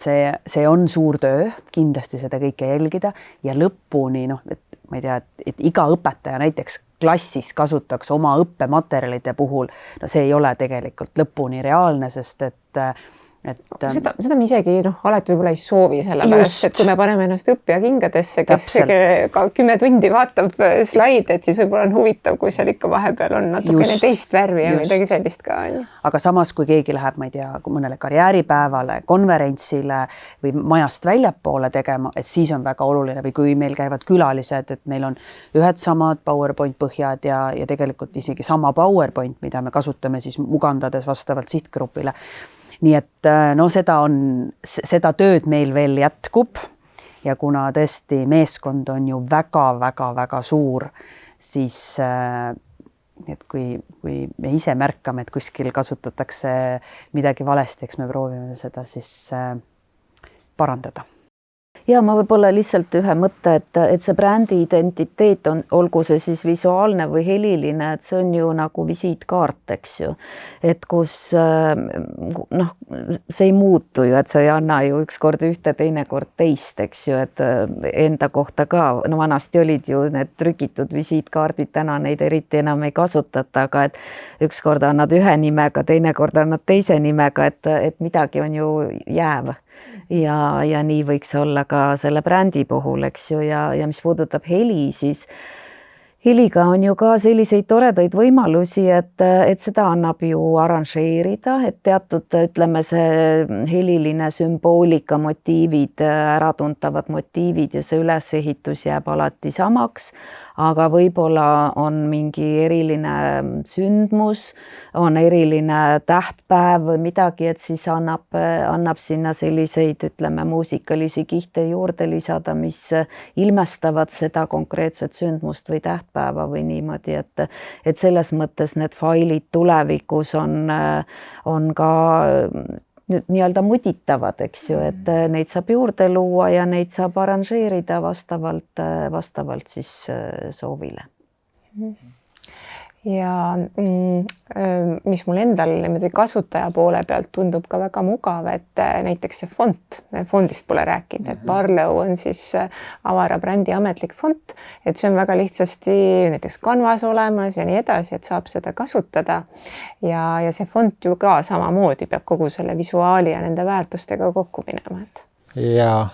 see on suur töö, kindlasti seda kõike jälgida ja lõpuni, et ma ei tea, et iga õpetaja näiteks klassis kasutaks oma õppematerjalide puhul, see ei ole tegelikult lõpuni reaalne, sest et Seda me isegi alati võib-olla ei soovi sellepärast, et kui me paneme ennast õppija kingadesse, kes ka 10 tundi vaatab slaide, et siis võib-olla on huvitav, kui seal ikka vahepeal on natukene teist värvi ja midagi sellist ka on. Aga samas, kui keegi läheb, ma ei tea, mõnele karjääripäevale, konverentsile või majast väljapoole tegema, et siis on väga oluline või kui meil käivad külalised, et meil on ühed samad PowerPoint põhjad ja tegelikult isegi sama PowerPoint, mida me kasutame siis mugandades vastavalt sihtgrupile. Nii et seda tööd meil veel jätkub ja kuna tõesti meeskond on ju väga suur, siis et kui me ise märkame, et kuskil kasutatakse midagi valesti, eks me proovime seda siis parandada. ja ma võib-olla lihtsalt ühe mõtte, et see brändi identiteet on, olgu see siis visuaalne või heliline, et see on ju nagu visiitkaart, eks ju. Et kus noh, see ei muutu ju, et sa ei anna ju ükskord ühte, teinekord teist, eks ju, et enda kohta ka, no vanasti olid ju need trükitud visiitkaardid, täna neid eriti enam ei kasutata, aga et ükskord annad ühe nimega, teinekord annad teise nimega, et midagi on ju jääv. Ja nii võiks olla ka selle brändi puhul, eks ju, ja mis puudutab heli, siis heliga on ju ka selliseid toredaid võimalusi, et seda annab ju arranžeerida, et teatud, ütleme, see heliline sümboolika, motiivid, äratuntavad motiivid ja see ülesehitus jääb alati samaks, aga võib-olla on mingi eriline sündmus, on eriline tähtpäev või midagi, et siis annab sinna selliseid, ütleme, muusikalisi kihte juurde lisada, mis ilmestavad seda konkreetset sündmust või tähtpäeva või niimoodi, et selles mõttes need failid tulevikus on ka nii-öelda muditavad, eks ju, et neid saab juurde luua ja neid saab arranžeerida vastavalt siis soovile. Ja mis mul endal niimoodi kasutaja poole pealt tundub ka väga mugav, et näiteks see fondist pole rääkinud, et Barlow on siis Avara brändi ametlik font, et see on väga lihtsasti näiteks Canvas olemas ja nii edasi, et saab seda kasutada. Ja see font ju ka samamoodi peab kogu selle visuaali ja nende väärtustega kokku minema. Ja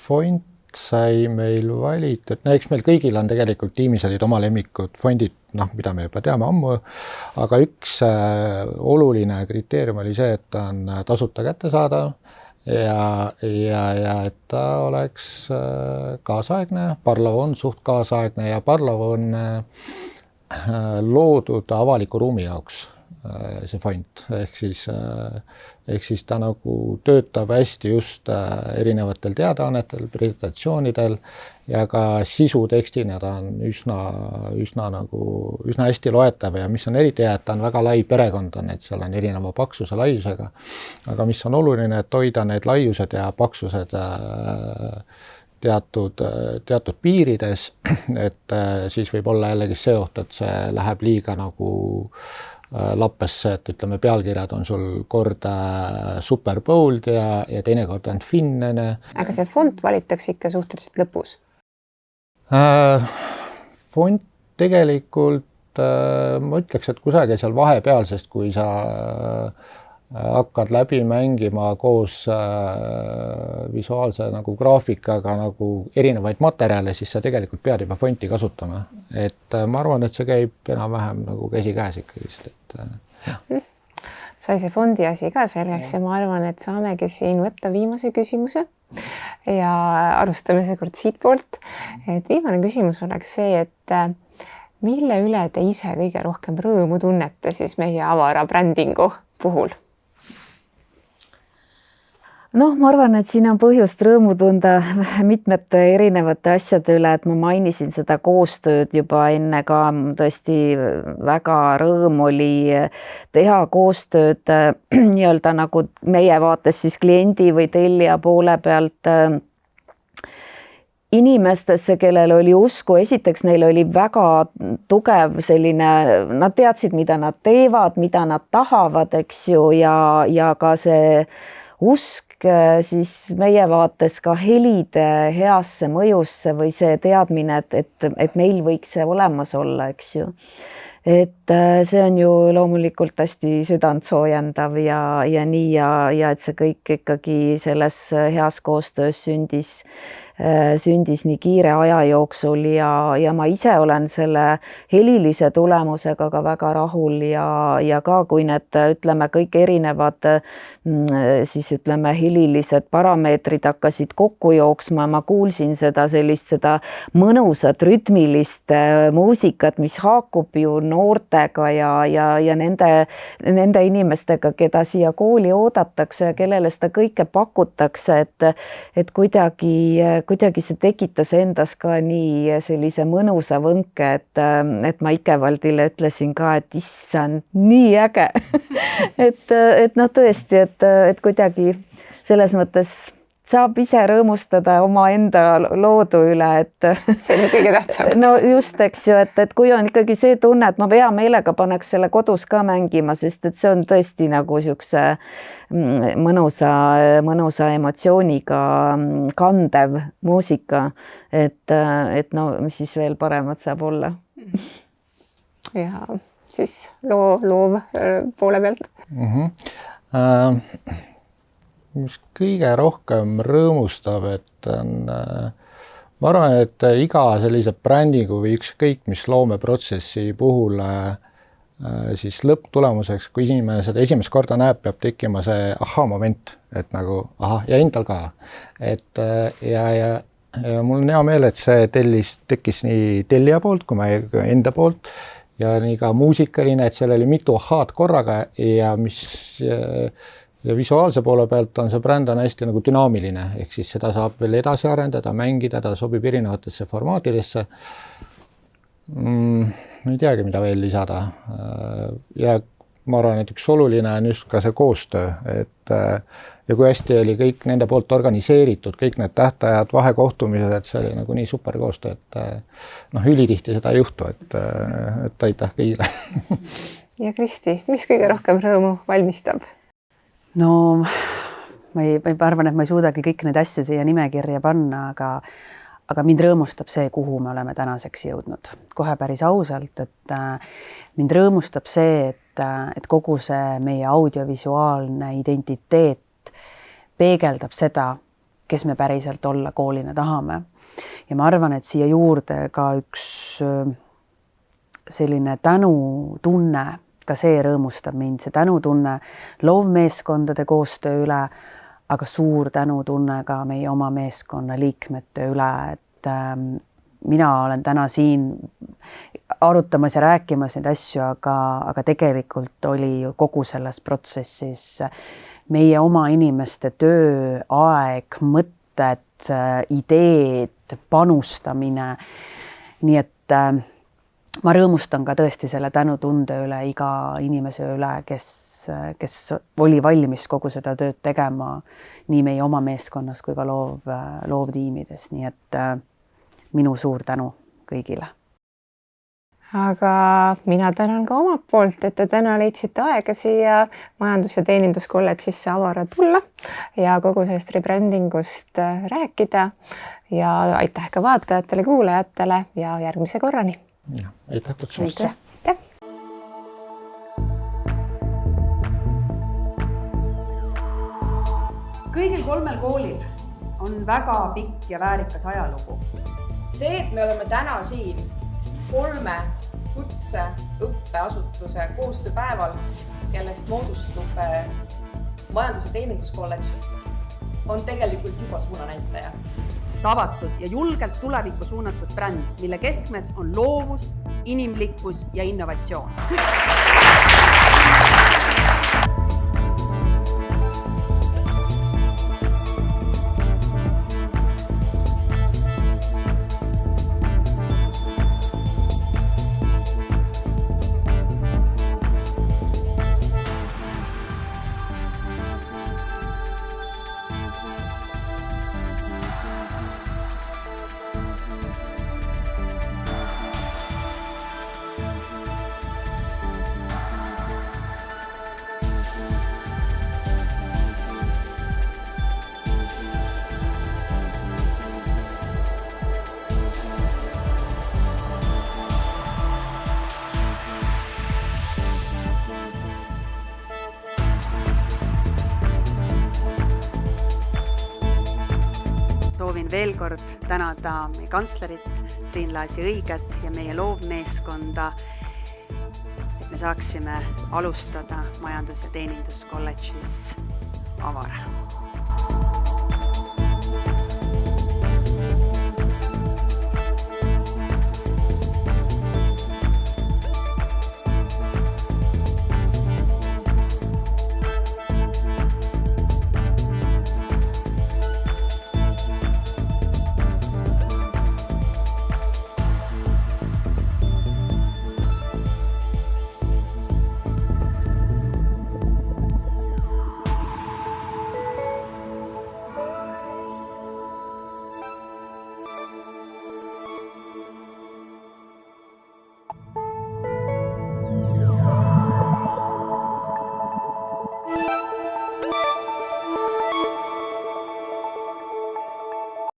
font sai meil valitud, no eks meil kõigil on tegelikult tiimis olid oma lemmikud fondid, noh, mida me juba teame ammu, aga üks oluline kriteerium oli see, et ta on tasuta kättesaadav ja et ta oleks kaasaegne. Barlow on suht kaasaegne ja Barlow on loodud avaliku ruumi jaoks see font, ehk siis ta nagu töötab hästi just erinevatel teadaannetel, presentatsioonidel ja ka sisutekstina ta on üsna hästi loetav ja mis on eriti hea, et ta on väga lai perekond on, et seal on erineva paksuse laiusega, aga mis on oluline, et hoida need laiused ja paksused teatud piirides, et siis võib olla jällegi see oht, et see läheb liiga nagu lappesse, et ütleme, pealkirjad on sul kord super bold ja teinekord on finnene. Aga see font valitakse ikka suhteliselt lõpus? Font tegelikult, ma ütleks, et kusagil seal vahepeal, sest kui sa hakkad läbi mängima koos visuaalse nagu graafikaga nagu erinevaid materjale, siis sa tegelikult pead juba fonti kasutama. Et ma arvan, et see käib enam-vähem nagu käsikäes ikkagi. Sai see fondi asi ka selgeks ja ma arvan, et saamegi siin võtta viimase küsimuse ja alustame seekord siitpoolt. Et viimane küsimus oleks see, et mille üle te ise kõige rohkem rõõmu tunnete siis meie Avara brändingu puhul? Noh, ma arvan, et siin on põhjust rõõmu tunda mitmete erinevate asjade üle, et ma mainisin seda koostööd juba enne ka, tõesti väga rõõm oli teha koostööd nii-öelda nagu meie vaates siis kliendi või tellija poole pealt inimestesse, kellel oli usku, esiteks neil oli väga tugev selline, nad teadsid, mida nad teevad, mida nad tahavad, eks ju, ja ka see usk siis meie vaates ka helide heasse mõjusse või see teadmine, et meil võiks see olemas olla, eks ju. Et see on ju loomulikult hästi südantsoojendav ja nii ja et see kõik ikkagi selles heas koostöös sündis nii kiire aja jooksul ja ma ise olen selle helilise tulemusega ka väga rahul ja ka kui need, ütleme, kõik erinevad siis ütleme helilised parameetrid hakkasid kokku jooksma, ma kuulsin seda mõnusat rütmilist muusikat, mis haakub ju noortega ja nende inimestega, keda siia kooli oodatakse ja kellele seda kõike pakutakse, et kuidagi see tekitas endas ka nii sellise mõnusa võnke, et ma Ikevaldile ütlesin ka, et issand, nii äge. et noh, tõesti, et kuidagi selles mõttes saab ise rõõmustada omaenda loodu üle, et see on kõige tähtsam. no just, eks ju, et kui on ikkagi see tunne, et ma hea meelega paneks selle kodus ka mängima, sest et see on tõesti nagu niisuguse mõnusa emotsiooniga kandev muusika, et no mis siis veel paremat saab olla. Ja siis loov poole pealt. Mis kõige rohkem rõõmustab, et ma arvan, et iga sellise brändingu või ükskõik mis loomeprotsessi puhul siis lõpptulemuseks, kui inimene seda esimest korda näeb, peab tekkima see moment, et nagu ja endal ka. Et ja mul on hea meel, et see tekkis nii tellija poolt kui enda poolt ja nii ka muusikaline, et seal oli mitu korraga ja ja visuaalse poole pealt on see bränd on hästi nagu dünaamiline, ehk siis seda saab veel edasi arendada, mängida, ta sobib erinevatesse formaatidesse. Ma ei teagi, mida veel lisada. Ja ma arvan, et üks oluline on just ka see koostöö, et ja kui hästi oli kõik nende poolt organiseeritud, kõik need tähtajad, vahekohtumised, et see oli nagu nii super koostöö, et ülitihti seda ei juhtu, et aitäh kõigile. Ja Kristi, mis kõige rohkem rõõmu valmistab? No ma arvan, et ma ei suudagi kõik neid asju siia nimekirja panna, aga mind rõõmustab see, kuhu me oleme tänaseks jõudnud. Kohe päris ausalt, et mind rõõmustab see, et kogu see meie audiovisuaalne identiteet peegeldab seda, kes me päriselt olla koolina tahame. Ja ma arvan, et siia juurde ka üks selline tänutunne, ka see rõõmustab mind, see tänutunne loovmeeskondade koostöö üle, aga suur tänutunne ka meie oma meeskonna liikmete üle, et mina olen täna siin arutamas ja rääkimas neid asju, aga tegelikult oli ju kogu selles protsessis meie oma inimeste töö, aeg, mõtted, ideed, panustamine. Nii et ma rõõmustan ka tõesti selle tänutunde üle iga inimese üle, kes oli valmis kogu seda tööd tegema nii meie oma meeskonnas kui ka loovtiimides. Nii et minu suur tänu kõigile. Aga mina tänan ka omalt poolt, et te täna leidsite aega siia Majandus- ja Teeninduskolledžisse Avara tulla ja kogu sellest rebrändingust rääkida. Ja aitäh ka vaatajatele, kuulajatele ja järgmise korrani. Aitäh kutsumast. Aitäh. Kõigil 3 koolil on väga pikk ja väärikas ajalugu. See, et me oleme täna siin 3 kutseõppeasutuse koostööpäeval, kellest moodustub Majandus- ja Teeninduskolledž, on tegelikult juba suunanäitaja. Avatud ja julgelt tulevikku suunatud bränd, mille keskmes on loovus, inimlikkus ja innovatsioon. Soovin veel kord tänada meie kantslerit Triin Laasi-Õiget ja meie loovmeeskonda, et me saaksime alustada Majandus- ja Teeninduskolledžis Avara.